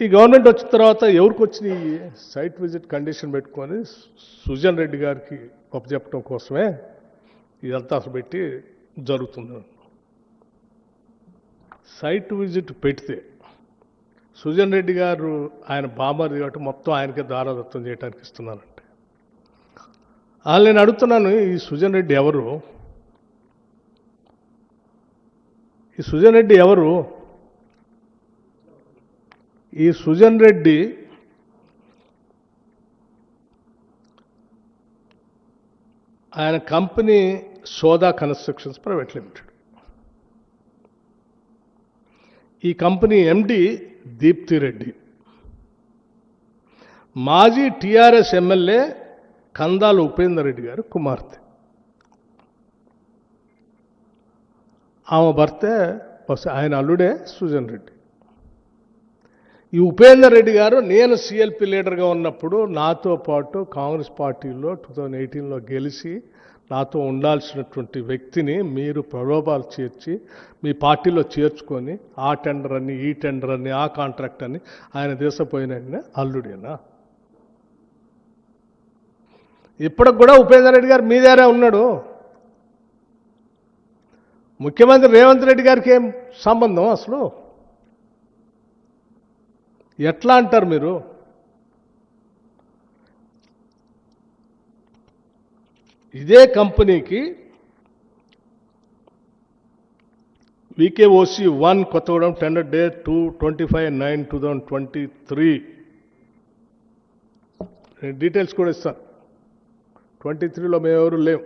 ఈ గవర్నమెంట్ వచ్చిన తర్వాత ఎవరికి వచ్చినాయి? సైట్ విజిట్ కండిషన్ పెట్టుకొని సుజన్ రెడ్డి గారికి చెప్పడం కోసమే ఇదంతా అసలు పెట్టి జరుగుతుంది. సైట్ విజిట్ పెడితే సుజన్ రెడ్డి గారు ఆయన బామర్ది కాబట్టి మొత్తం ఆయనకే దారాదత్తం చేయడానికి ఇస్తున్నారంటే వాళ్ళు నేను అడుగుతున్నాను, ఈ సుజన్ రెడ్డి ఎవరు? ఈ సుజన్ రెడ్డి ఎవరు? ఈ సుజన్ రెడ్డి ఆయన కంపెనీ సోదా కన్స్ట్రక్షన్స్ ప్రైవేట్ లిమిటెడ్. ఈ కంపెనీ ఎండి దీప్తి రెడ్డి, మాజీ టీఆర్ఎస్ ఎమ్మెల్యే కందాల ఉపేందర్ రెడ్డి గారు కుమార్తె. ఆమె భర్తే ఆయన అల్లుడే సుజన్ రెడ్డి. ఈ ఉపేందర్ రెడ్డి గారు నేను సిఎల్పి లీడర్గా ఉన్నప్పుడు నాతో పాటు కాంగ్రెస్ పార్టీలో 2018లో గెలిచి నాతో ఉండాల్సినటువంటి వ్యక్తిని మీరు ప్రలోభాలు చేర్చి మీ పార్టీలో చేర్చుకొని ఆ టెండర్ అని ఈ టెండర్ అని ఆ కాంట్రాక్ట్ అని ఆయన దేశపోయిన అల్లుడేనా? ఇప్పటికి కూడా ఉపేందర్ రెడ్డి గారు మీ దగ్గరే ఉన్నాడు. ముఖ్యమంత్రి రేవంత్ రెడ్డి గారికి ఏం సంబంధం అసలు? ఎట్లా అంటారు మీరు? ఇదే కంపెనీకి VKOC 1 Kothagudem tender date 25/9/2023 details కూడా ఇస్తాను. 23లో మేమెవరు లేవు.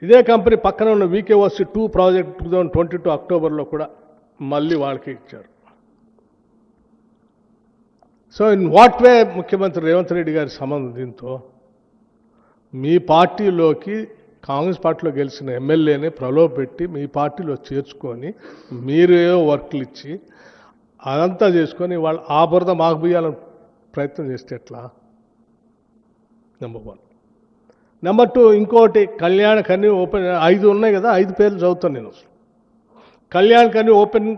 ఇదే కంపెనీ పక్కన ఉన్న VKOC 2 ప్రాజెక్ట్ 2022 అక్టోబర్లో కూడా మళ్ళీ వాళ్ళకి ఇచ్చారు. సో ఇన్ వాట్ వే ముఖ్యమంత్రి రేవంత్ రెడ్డి గారి సంబంధం దీంతో? మీ పార్టీలోకి కాంగ్రెస్ పార్టీలో గెలిచిన ఎమ్మెల్యేని ప్రలోభపెట్టి మీ పార్టీలో చేర్చుకొని మీరే వర్క్లు ఇచ్చి అదంతా చేసుకొని వాళ్ళు ఆ బురద మాకు బియ్యాలని ప్రయత్నం చేస్తే ఎట్లా? నెంబర్ 1. నెంబర్ 2, ఇంకోటి కళ్యాణ్ కన్నీ ఓపెన్ 5 ఉన్నాయి కదా, 5 పేర్లు చదువుతాను నేను. కళ్యాణ్ కన్నీ open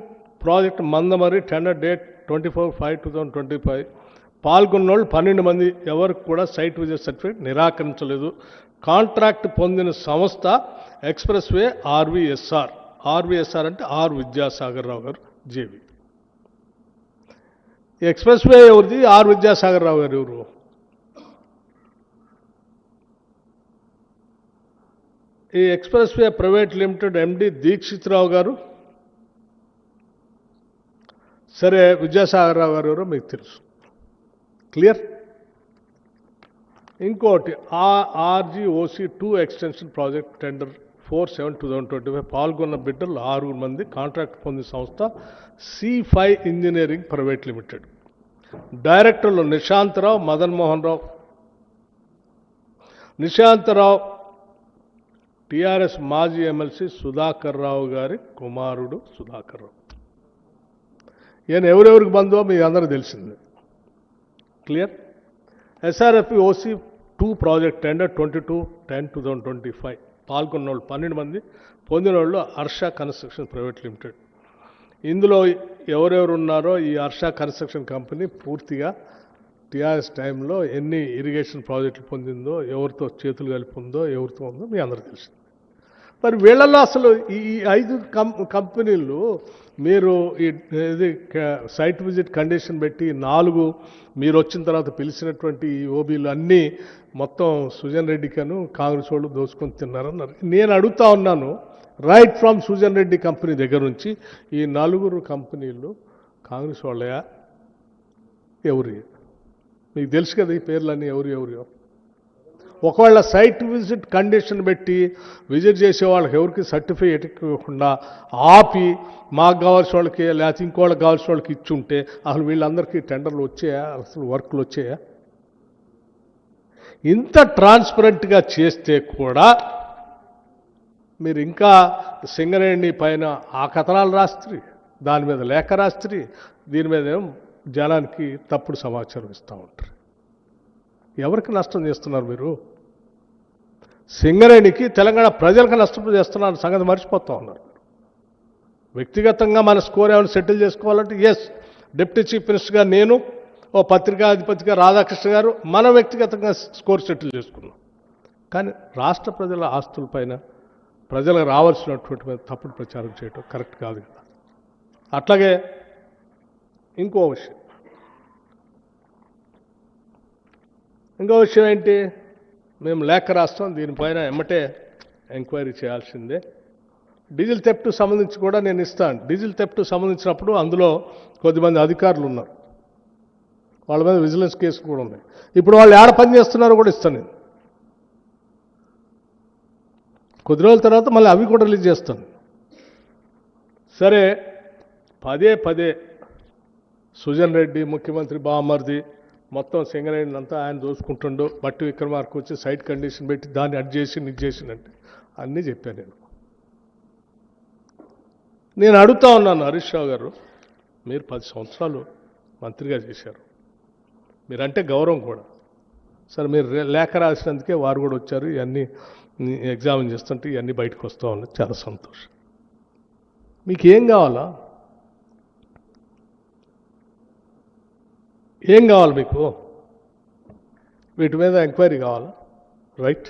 project Mandamarri tender date 24/5/2025 పాల్గొన్న వాళ్ళు 12 మంది. ఎవరికి కూడా సైట్ విజిట్ సర్టిఫికేట్ నిరాకరించలేదు. కాంట్రాక్ట్ పొందిన సంస్థ ఎక్స్ప్రెస్ వే RVSR. RVSR అంటే ఆర్ విద్యాసాగర్ రావు గారు జేవి. ఎక్స్ప్రెస్ వే ఎవరిది? ఆర్ విద్యాసాగర్ రావు గారు ఎవరు? ఈ expressway private limited MD Dikshit Rao garu. సరే, విద్యాసాగర్ రావు గారు ఎవరో మీకు తెలుసు. క్లియర్? ఇంకోటి RGOC 2 ఎక్స్టెన్షన్ ప్రాజెక్ట్ టెండర్ 4/7/2025 పాల్గొన్న బిడ్డలు 6 మంది. కాంట్రాక్ట్ పొందిన సంస్థ C5 ఇంజనీరింగ్ ప్రైవేట్ లిమిటెడ్. డైరెక్టర్లు నిశాంతరావు, మదన్మోహన్ రావు. నిశాంతరావు టీఆర్ఎస్ మాజీ ఎమ్మెల్సీ సుధాకర్ రావు గారి కుమారుడు సుధాకర్ రావు. ఈయన ఎవరెవరికి బంధువో మీ అందరూ తెలిసింది. Clear? SRFP OC 2 project tender 22/10/2025 పాల్గొన్న వాళ్ళు 12 మంది. పొందిన వాళ్ళు హర్ష కన్స్ట్రక్షన్ ప్రైవేట్ లిమిటెడ్. ఇందులో ఎవరెవరు ఉన్నారో ఈ హర్ష కన్స్ట్రక్షన్ కంపెనీ పూర్తిగా టీఆర్ఎస్ టైంలో ఎన్ని ఇరిగేషన్ ప్రాజెక్టులు పొందిందో, ఎవరితో చేతులు కలిపి ఉందో, ఎవరితో ఉందో మీ అందరూ తెలిసింది. మరి వీళ్ళల్లో అసలు ఈ 5 కంపెనీలు మీరు ఇది సైట్ విజిట్ కండిషన్ పెట్టి 4 మీరు వచ్చిన తర్వాత పిలిచినటువంటి ఈ ఓబీలు అన్నీ మొత్తం సుజన్ రెడ్డికను కాంగ్రెస్ వాళ్ళు దోచుకొని తిన్నారన్నారు. నేను అడుగుతా ఉన్నాను, right from Sujan Reddy company దగ్గర నుంచి ఈ 4 కంపెనీలు కాంగ్రెస్ వాళ్ళయా ఎవరు? మీకు తెలుసు కదా ఈ పేర్లన్నీ ఎవరు? ఒకవేళ సైట్ విజిట్ కండిషన్ పెట్టి విజిట్ చేసే వాళ్ళకి ఎవరికి సర్టిఫికేట్ ఇవ్వకుండా ఆపి మాకు కావాల్సిన వాళ్ళకి లేకపోతే ఇంకోళ్ళకి కావాల్సిన వాళ్ళకి ఇచ్చి ఉంటే అసలు వీళ్ళందరికీ టెండర్లు వచ్చాయా, అసలు వర్క్లు వచ్చాయా? ఇంత ట్రాన్స్పరెంట్గా చేస్తే కూడా మీరు ఇంకా సింగరేణి పైన ఆ కథనాలు రాస్త్రి, దాని మీద లేఖ రాస్త్రి, దీని మీద జనానికి తప్పుడు సమాచారం ఇస్తూ ఉంటారు. ఎవరికి నష్టం చేస్తున్నారు మీరు? సింగరేణికి తెలంగాణ ప్రజలకు నష్టం చేస్తున్నారు సంగతి మర్చిపోతూ ఉన్నారు. వ్యక్తిగతంగా మన స్కోర్ ఏమైనా సెటిల్ చేసుకోవాలంటే ఎస్, డిప్యూటీ చీఫ్ మినిస్టర్గా నేను, ఓ పత్రికాధిపతిగా రాధాకృష్ణ గారు మనం వ్యక్తిగతంగా స్కోర్ సెటిల్ చేసుకున్నాం. కానీ రాష్ట్ర ప్రజల ఆస్తులపైన ప్రజలకు రావాల్సినటువంటి మీద తప్పుడు ప్రచారం చేయటం కరెక్ట్ కాదు కదా. అట్లాగే ఇంకో విషయం ఏంటి, మేము లేఖ రాస్తాం, దీనిపైన ఎమ్మటే ఎంక్వైరీ చేయాల్సిందే. డీజిల్ థెఫ్ట్ సంబంధించి కూడా నేను ఇస్తాను. డీజిల్ థెఫ్ట్ సంబంధించినప్పుడు అందులో కొద్దిమంది అధికారులు ఉన్నారు, వాళ్ళ మీద విజిలెన్స్ కేసు కూడా ఉన్నాయి. ఇప్పుడు వాళ్ళు ఏడ పని చేస్తున్నారో కూడా ఇస్తాను నేను. కొద్ది రోజుల తర్వాత మళ్ళీ అవి కూడా రిలీజ్ చేస్తాను. సరే, పదే సుజన్ రెడ్డి ముఖ్యమంత్రి బామర్ది మొత్తం సింగరేణి అంతా ఆయన దోసుకుంటుండో, బట్టి విక్రమార్క వచ్చి సైట్ కండిషన్ పెట్టి దాన్ని అడ్ చేసి నిక్ చేసినట్టు అన్నీ చెప్పాను నేను అడుగుతా ఉన్నాను. హరీష్ రావు గారు, మీరు 10 సంవత్సరాలు మంత్రిగా చేశారు, మీరంటే గౌరవం కూడా. సరే, మీరు లేఖ రాసినందుకే వారు కూడా వచ్చారు, ఇవన్నీ ఎగ్జామిన్ చేస్తుంటే ఇవన్నీ బయటకు వస్తూ ఉన్నాయి, చాలా సంతోషం. మీకు ఏం కావాలా? ఏం కావాలి మీకు? వీటి మీద ఎంక్వైరీ కావాలా? రైట్,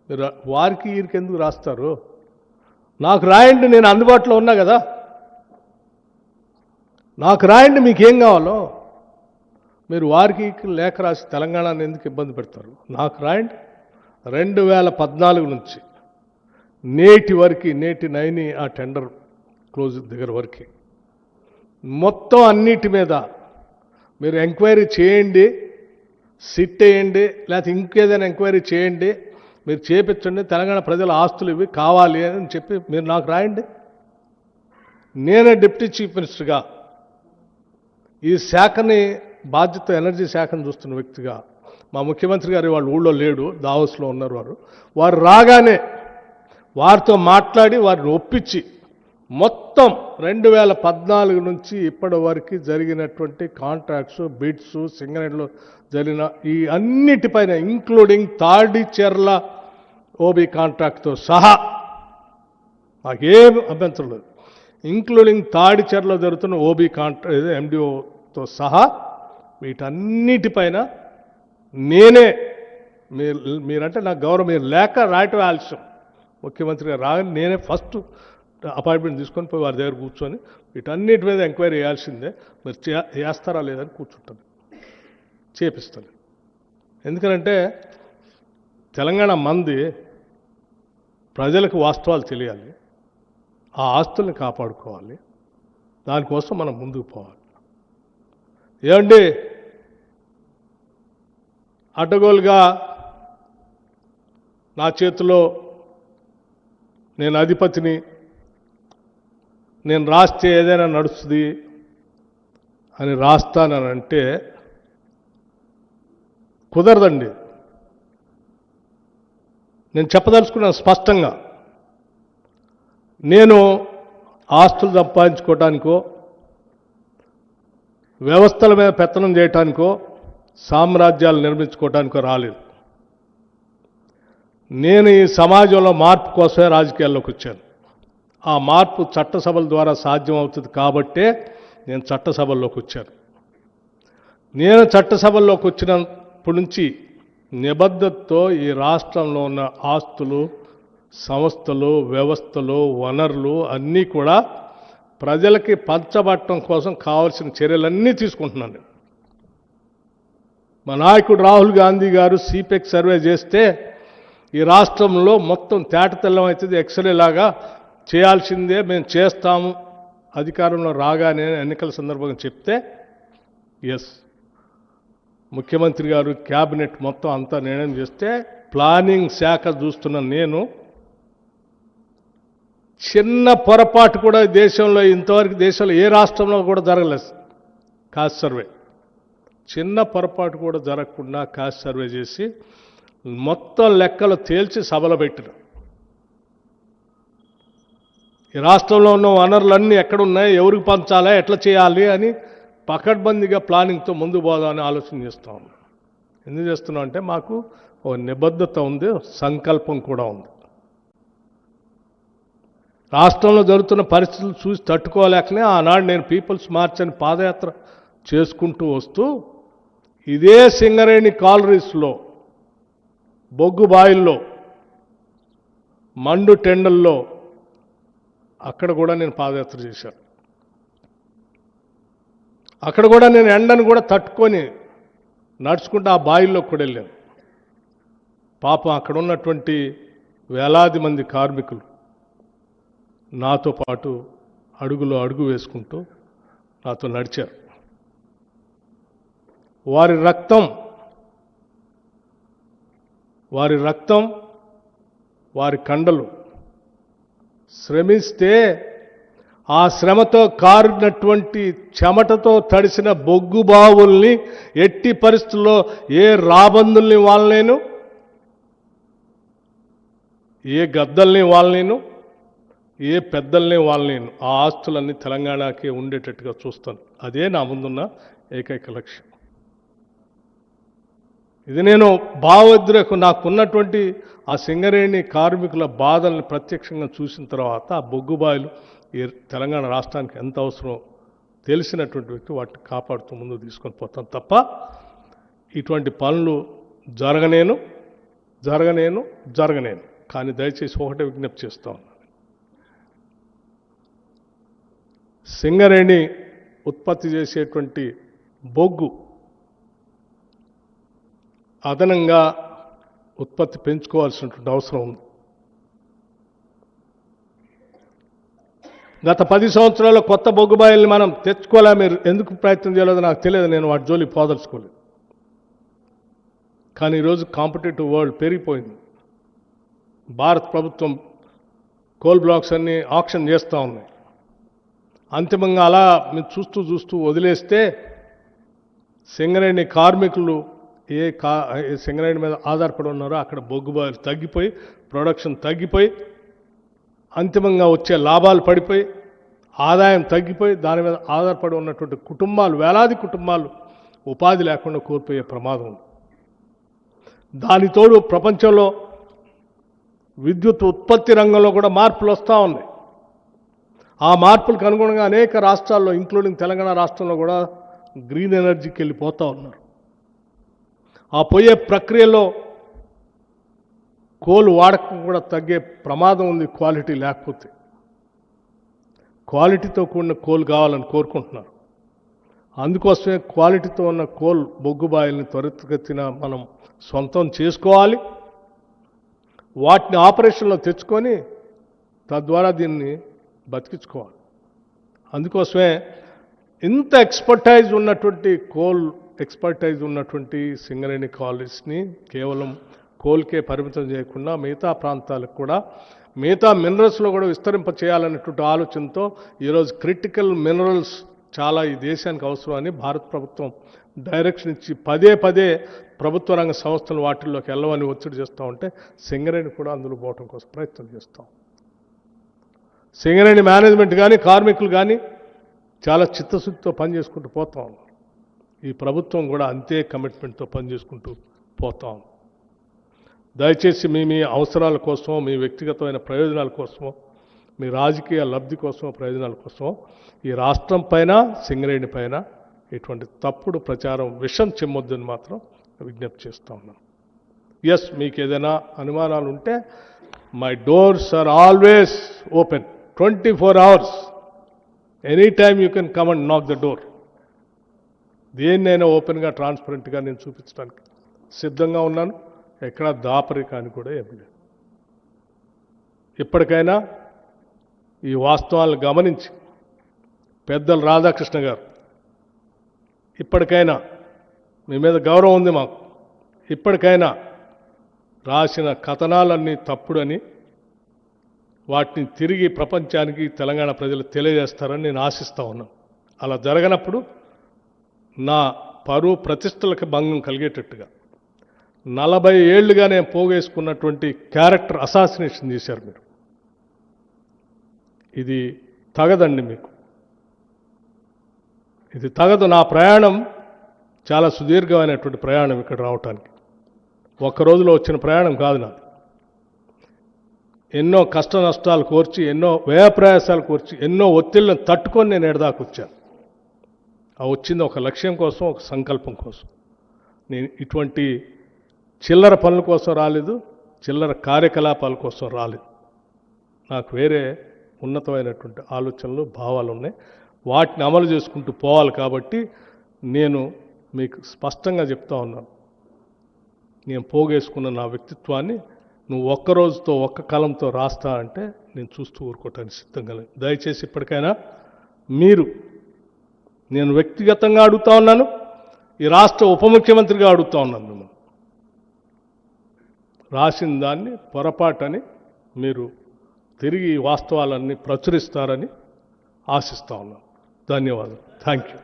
మీరు వారికి వీరికి ఎందుకు రాస్తారు? నాకు రాయండి, నేను అందుబాటులో ఉన్నా కదా. నాకు రాయండి, మీకేం కావాలో. మీరు వారికి లేఖ రాసి తెలంగాణను ఎందుకు ఇబ్బంది పెడతారు? నాకు రాయండి. 2014 నుంచి నేటి వరకు, నేటి 9 ఆ టెండర్ క్లోజ్ దగ్గర వరకు మొత్తం అన్నిటి మీద మీరు ఎంక్వైరీ చేయండి, సిట్ వేయండి, లేకపోతే ఇంకేదైనా ఎంక్వైరీ చేయండి, మీరు చేపించండి. తెలంగాణ ప్రజల ఆస్తులు ఇవి కావాలి అని చెప్పి మీరు నాకు రాయండి. నేనే డిప్యూటీ చీఫ్ మినిస్టర్గా ఈ శాఖని బాధ్యత, ఎనర్జీ శాఖను చూస్తున్న వ్యక్తిగా, మా ముఖ్యమంత్రి గారు వాళ్ళ ఊళ్ళో లేడు, దావోస్లో ఉన్నారు. వారు రాగానే వారితో మాట్లాడి వారిని ఒప్పించి మొత్తం 2014 నుంచి ఇప్పటి వరకు జరిగినటువంటి కాంట్రాక్ట్స్, బిడ్స్, సింగరేణిలో జరిగిన ఈ అన్నిటిపైన ఇంక్లూడింగ్ తాడిచెర్ల ఓబీ కాంట్రాక్ట్తో సహా మాకేం అభ్యంతరం లేదు. ఇంక్లూడింగ్ తాడిచెర్లో జరుగుతున్న ఓబీ కాంట్రాక్ట్ ఎండిఓతో సహా వీటన్నిటిపైన నేనే, మీరంటే నాకు గౌరవం, మీరు లేక రాయటం ఆలస్యం. ముఖ్యమంత్రిగా రాగానే నేనే ఫస్ట్ అపాయింట్మెంట్ తీసుకొని పోయి వారి దగ్గర కూర్చొని వీటన్నిటి మీద ఎంక్వైరీ చేయాల్సిందే, మీరు చేస్తారా లేదని కూర్చుంటాను, చేపిస్తాను. ఎందుకంటే తెలంగాణ మంది, ప్రజలకు వాస్తవాలు తెలియాలి, ఆ ఆస్తుల్ని కాపాడుకోవాలి, దానికోసం మనం ముందుకు పోవాలి. ఏమండి, అడ్డగోలుగా నా చేతిలో నేను అధిపతిని, నేను రాస్తే ఏదైనా నడుస్తుంది అని రాస్తానంటే కుదరదండి. నేను చెప్పదలుచుకున్నాను స్పష్టంగా. నేను ఆస్తులు సంపాదించుకోవటానికో, వ్యవస్థల మీద పెత్తనం చేయటానికో, సామ్రాజ్యాలు నిర్మించుకోవటానికో రాలేదు. నేను ఈ సమాజంలో మార్పు కోసమే రాజకీయాల్లోకి వచ్చాను. ఆ మార్పు చట్టసభల ద్వారా సాధ్యం అవుతుంది కాబట్టే నేను చట్టసభల్లోకి వచ్చాను. నేను చట్టసభల్లోకి వచ్చినప్పటి నుంచి నిబద్ధతతో ఈ రాష్ట్రంలో ఉన్న ఆస్తులు, సంస్థలు, వ్యవస్థలు, వనరులు అన్నీ కూడా ప్రజలకి పంచబట్టడం కోసం కావాల్సిన చర్యలన్నీ తీసుకుంటున్నాను. మా నాయకుడు రాహుల్ గాంధీ గారు సిపెక్ సర్వే చేస్తే ఈ రాష్ట్రంలో మొత్తం తేటతెల్లం అవుతుంది, ఎక్స్రే లాగా చేయాల్సిందే, మేము చేస్తాము అధికారంలో రాగానే ఎన్నికల సందర్భంగా చెప్తే ఎస్, ముఖ్యమంత్రి గారు క్యాబినెట్ మొత్తం అంతా నిర్ణయం చేస్తే ప్లానింగ్ శాఖ చూస్తున్న నేను చిన్న పొరపాటు కూడా దేశంలో ఇంతవరకు దేశంలో ఏ రాష్ట్రంలో కూడా జరగలేదు. కాస్ట్ సర్వే చిన్న పొరపాటు కూడా జరగకుండా కాస్ట్ సర్వే చేసి మొత్తం లెక్కలు తేల్చి సభలో పెట్టిన. ఈ రాష్ట్రంలో ఉన్న వనరులన్నీ ఎక్కడున్నాయి, ఎవరికి పంచాలా, ఎట్లా చేయాలి అని పకడ్బందీగా ప్లానింగ్తో ముందు పోదామని ఆలోచన చేస్తూ ఉన్నాం. ఎందుకు చేస్తున్నాం అంటే మాకు ఒక నిబద్ధత ఉంది, సంకల్పం కూడా ఉంది. రాష్ట్రంలో జరుగుతున్న పరిస్థితులు చూసి తట్టుకోలేకనే ఆనాడు నేను పీపుల్స్ మార్చ్ అని పాదయాత్ర చేసుకుంటూ వస్తూ ఇదే సింగరేణి కాలరీస్లో, బొగ్గు బాయిల్లో, మండు టెండల్లో అక్కడ కూడా నేను పాదయాత్ర చేశాను. అక్కడ కూడా నేను ఎండను కూడా తట్టుకొని నడుచుకుంటూ ఆ బాయిల్లో కూడా వెళ్ళాను. పాపం అక్కడ ఉన్నటువంటి వేలాది మంది కార్మికులు నాతో పాటు అడుగులో అడుగు వేసుకుంటూ నాతో నడిచారు. వారి రక్తం వారి కండలు శ్రమిస్తే ఆ శ్రమతో కారినటువంటి చెమటతో తడిసిన బొగ్గు బావుల్ని ఎట్టి పరిస్థితుల్లో ఏ రాబందుల్ని వాళ్ళనేను, ఏ గద్దల్ని వాళ్ళనేను, ఏ పెద్దల్ని వాళ్ళనేను ఆ ఆస్తులన్నీ తెలంగాణకే ఉండేటట్టుగా చూస్తాను. అదే నా ముందున్న ఏకైక లక్ష్యం. ఇది నేను భావోద్రేకం నాకున్నటువంటి ఆ సింగరేణి కార్మికుల బాధల్ని ప్రత్యక్షంగా చూసిన తర్వాత ఆ బొగ్గుబాయిలు ఈ తెలంగాణ రాష్ట్రానికి ఎంత అవసరం తెలిసినటువంటి వ్యక్తి వాటిని కాపాడుతూ ముందు తీసుకొని పోతాను తప్ప ఇటువంటి పనులు జరగనేను. కానీ దయచేసి ఒకటే విజ్ఞప్తి చేస్తా ఉన్నాను. సింగరేణి ఉత్పత్తి చేసేటువంటి బొగ్గు అదనంగా ఉత్పత్తి పెంచుకోవాల్సినటువంటి అవసరం ఉంది. గత 10 సంవత్సరాల్లో కొత్త బొగ్గుబాయిల్ని మనం తెచ్చుకోలే. మీరు ఎందుకు ప్రయత్నం చేయలేదో నాకు తెలియదు, నేను వాటి జోలికి పోదలుచుకోలేదు. కానీ ఈరోజు కాంపిటేటివ్ వరల్డ్ పెరిగిపోయింది. భారత ప్రభుత్వం కోల్ బ్లాక్స్ అన్ని ఆక్షన్ చేస్తూ ఉన్నాయి. అంతిమంగా అలా మీరు చూస్తూ వదిలేస్తే సింగరేణి కార్మికులు ఏ సింగరేణి మీద ఆధారపడి ఉన్నారో అక్కడ బొగ్గుబాయిలు తగ్గిపోయి, ప్రొడక్షన్ తగ్గిపోయి, అంతిమంగా వచ్చే లాభాలు పడిపోయి, ఆదాయం తగ్గిపోయి, దాని మీద ఆధారపడి ఉన్నటువంటి కుటుంబాలు, వేలాది కుటుంబాలు ఉపాధి లేకుండా కోల్పోయే ప్రమాదం ఉంది. దానితోడు ప్రపంచంలో విద్యుత్ ఉత్పత్తి రంగంలో కూడా మార్పులు వస్తూ ఉన్నాయి. ఆ మార్పులకు అనుగుణంగా అనేక రాష్ట్రాల్లో ఇంక్లూడింగ్ తెలంగాణ రాష్ట్రంలో కూడా గ్రీన్ ఎనర్జీకి వెళ్ళిపోతూ ఉన్నారు. ఆ పోయే ప్రక్రియలో కోల్ వాడకం కూడా తగ్గే ప్రమాదం ఉంది. క్వాలిటీ లేకపోతే క్వాలిటీతో కూడిన కోల్ కావాలని కోరుకుంటున్నారు. అందుకోసమే క్వాలిటీతో ఉన్న కోల్ బొగ్గుబాయిల్ని త్వరితగతిన మనం సొంతం చేసుకోవాలి. వాటిని ఆపరేషన్లో తెచ్చుకొని తద్వారా దీన్ని బతికించుకోవాలి. అందుకోసమే ఇంత ఎక్స్పర్టైజ్ ఉన్నటువంటి సింగరేణి కాలేజ్ని కేవలం కోల్కే పరిమితం చేయకుండా మిగతా ప్రాంతాలకు కూడా, మిగతా మినరల్స్లో కూడా విస్తరింప చేయాలనేటువంటి ఆలోచనతో ఈరోజు క్రిటికల్ మినరల్స్ చాలా ఈ దేశానికి అవసరం అని భారత ప్రభుత్వం డైరెక్షన్ ఇచ్చి పదే ప్రభుత్వ రంగ సంస్థలు వాటిల్లోకి వెళ్ళవని ఒత్తిడి చేస్తూ ఉంటే సింగరేణి కూడా అందులో పోవటం కోసం ప్రయత్నం చేస్తాం. సింగరేణి మేనేజ్మెంట్ కానీ కార్మికులు కానీ చాలా చిత్తశుద్ధితో పనిచేసుకుంటూ పోతాం. ఈ ప్రభుత్వం కూడా అంతే కమిట్మెంట్తో పనిచేసుకుంటూ పోతాం. దయచేసి మీ అవసరాల కోసమో, మీ వ్యక్తిగతమైన ప్రయోజనాల కోసమో, మీ రాజకీయ లబ్ధి కోసమో, ప్రయోజనాల కోసమో ఈ రాష్ట్రం పైన, సింగరేణి పైన ఇటువంటి తప్పుడు ప్రచారం, విషం చెమ్మొద్దని మాత్రం విజ్ఞప్తి చేస్తూ ఉన్నాను. ఎస్, మీకు ఏదైనా అనుమానాలు ఉంటే my doors are always open 24 hours. Any time you can come and knock the door. దేన్నైనా ఓపెన్గా, ట్రాన్స్పరెంట్గా నేను చూపించడానికి సిద్ధంగా ఉన్నాను. ఎక్కడా దాపరి కానీ కూడా ఏమి లేదు. ఇప్పటికైనా ఈ వాస్తవాలను గమనించి పెద్దలు రాధాకృష్ణ గారు, ఇప్పటికైనా మీ మీద గౌరవం ఉంది మాకు, ఇప్పటికైనా రాసిన కథనాలన్నీ తప్పుడని వాటిని తిరిగి ప్రపంచానికి తెలంగాణ ప్రజలు తెలియజేస్తారని నేను ఆశిస్తా ఉన్నాను. అలా జరగనప్పుడు నా పరువు ప్రతిష్టలకు భంగం కలిగేటట్టుగా 40 ఏళ్లుగా నేను పోగేసుకున్నటువంటి క్యారెక్టర్ అసాసినేషన్ చేశారు మీరు. ఇది తగదండి మీకు, ఇది తగదు. నా ప్రయాణం చాలా సుదీర్ఘమైనటువంటి ప్రయాణం ఇక్కడ రావటానికి. ఒక్క రోజులో వచ్చిన ప్రయాణం కాదు నాది. ఎన్నో కష్ట నష్టాలు కోర్చి, ఎన్నో వ్యయప్రయాసాలు కోర్చి, ఎన్నో ఒత్తిళ్లను తట్టుకొని నేను ఎడదాకా వచ్చాను. ఆ వచ్చింది ఒక లక్ష్యం కోసం, ఒక సంకల్పం కోసం. నేను ఇటువంటి చిల్లర పనుల కోసం రాలేదు, చిల్లర కార్యకలాపాల కోసం రాలేదు. నాకు వేరే ఉన్నతమైనటువంటి ఆలోచనలు, భావాలు ఉన్నాయి. వాటిని అమలు చేసుకుంటూ పోవాలి. కాబట్టి నేను మీకు స్పష్టంగా చెప్తా ఉన్నాను, నేను పోగేసుకున్న నా వ్యక్తిత్వాన్ని నువ్వు ఒక్క రోజుతో, ఒక్క కలంతో రాస్తా అంటే నేను చూస్తూ ఊరుకోవటానికి సిద్ధంగా లేదు. దయచేసి ఇప్పటికైనా మీరు, నేను వ్యక్తిగతంగా అడుగుతా ఉన్నాను, ఈ రాష్ట్ర ఉప ముఖ్యమంత్రిగా అడుగుతా ఉన్నాను, మిమ్మల్ని రాసిన దాన్ని పొరపాటని మీరు తిరిగి వాస్తవాలన్నీ ప్రచురిస్తారని ఆశిస్తా ఉన్నాను. ధన్యవాదాలు. Thank you.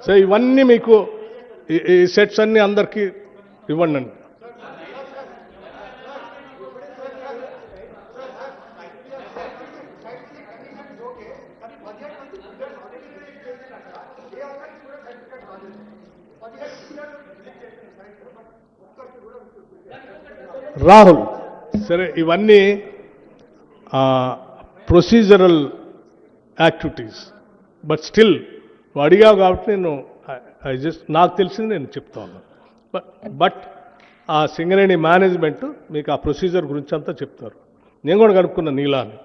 సో ఇవన్నీ మీకు ఈ సెట్స్ అన్నీ అందరికీ ఇవ్వండి. రాహుల్, సరే ఇవన్నీ ప్రొసీజరల్ యాక్టివిటీస్, బట్ స్టిల్ నువ్వు అడిగావు కాబట్టి నేను నాకు తెలిసింది నేను చెప్తా ఉన్నాను. బట్ ఆ సింగరేణి మేనేజ్మెంట్ మీకు ఆ ప్రొసీజర్ గురించి అంతా చెప్తారు. నేను కూడా కనుక్కున్న నీలాని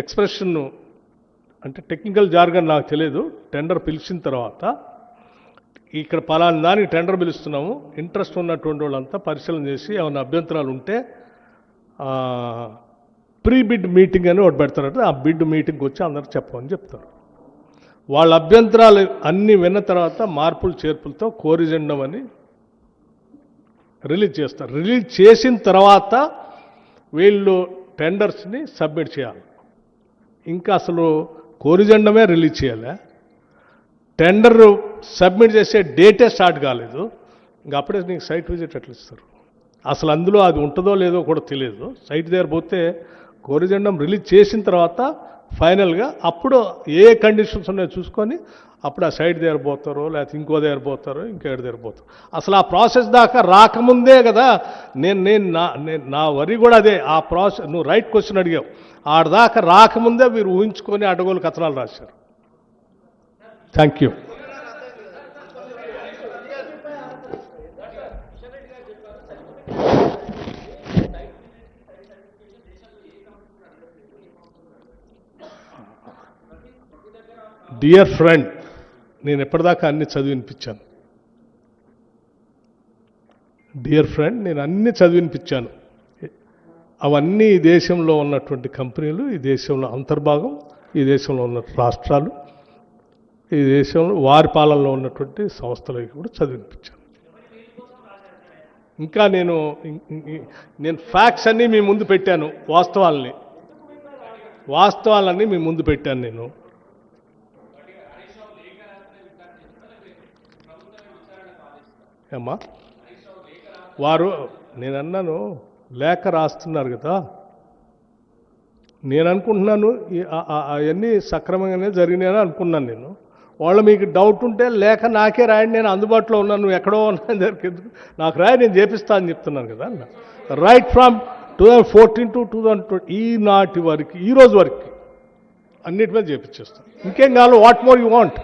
ఎక్స్ప్రెషన్ అంటే టెక్నికల్ జార్గన్ నాకు తెలియదు. టెండర్ పిలిచిన తర్వాత ఇక్కడ పలానా దానికి టెండర్ పిలుస్తున్నాము, ఇంట్రెస్ట్ ఉన్నటువంటి వాళ్ళంతా పరిశీలన చేసి ఏమైనా అభ్యంతరాలు ఉంటే ప్రీ బిడ్ మీటింగ్ అని ఒకటి పెడతారంటే ఆ బిడ్ మీటింగ్కి వచ్చి అందరూ చెప్పమని చెప్తారు. వాళ్ళ అభ్యంతరాలు అన్నీ విన్న తర్వాత మార్పులు చేర్పులతో కోరిజెండం అని రిలీజ్ చేస్తారు. రిలీజ్ చేసిన తర్వాత వీళ్ళు టెండర్స్ని సబ్మిట్ చేయాలి. ఇంకా అసలు కోరిజెండమే రిలీజ్ చేయాలి, టెండర్ సబ్మిట్ చేసే డేటే స్టార్ట్ కాలేదు. ఇంకా అప్పుడే నీకు సైట్ విజిట్ ఎట్లా ఇస్తారు? అసలు అందులో అది ఉంటుందో లేదో కూడా తెలియదు. సైట్ దగ్గర పోతే కోరిజెండం రిలీజ్ చేసిన తర్వాత ఫైనల్గా అప్పుడు ఏ కండిషన్స్ ఉన్నాయో చూసుకొని అప్పుడు ఆ సైట్ దగ్గర పోతారో లేకపోతే ఇంకో దగ్గర పోతారో ఇంకేడు దగ్గర పోతారు. అసలు ఆ ప్రాసెస్ దాకా రాకముందే కదా నా వరి కూడా అదే. ఆ ప్రాసెస్ నువ్వు రైట్ క్వశ్చన్ అడిగావు. ఆడదాకా రాకముందే మీరు ఊహించుకొని అడగోలు కథనాలు రాశారు. Thank you. డియర్ ఫ్రెండ్, నేను ఎప్పటిదాకా అన్ని చదివినిపించాను. డియర్ ఫ్రెండ్, నేను అన్ని చదివినిపించాను. అవన్నీ ఈ దేశంలో ఉన్నటువంటి కంపెనీలు, ఈ దేశంలో అంతర్భాగం, ఈ దేశంలో ఉన్న రాష్ట్రాలు, ఈ దేశంలో వారి పాలనలో ఉన్నటువంటి సంస్థలకి కూడా చదివినిపించాను. ఇంకా నేను ఫ్యాక్ట్స్ అన్నీ మీ ముందు పెట్టాను, వాస్తవాలన్నీ మీ ముందు పెట్టాను నేను. ఏమ్మా వారు, నేను అన్నాను లేఖ రాస్తున్నారు కదా, నేను అనుకుంటున్నాను అవన్నీ సక్రమంగానే జరిగినాయని అనుకున్నాను నేను. వాళ్ళు మీకు డౌట్ ఉంటే లేఖ నాకే రాయండి, నేను అందుబాటులో ఉన్నాను, నువ్వు ఎక్కడో ఉన్నా దగ్గరికి నాకు రాయి, నేను చేపిస్తా అని చెప్తున్నాను కదా అన్న. రైట్ ఫ్రమ్ 2014 to 2020 ఈనాటి వరకు, ఈ రోజు వరకు అన్నిటి మీద చేపించేస్తాను. ఇంకేం కావాలి? What more you want?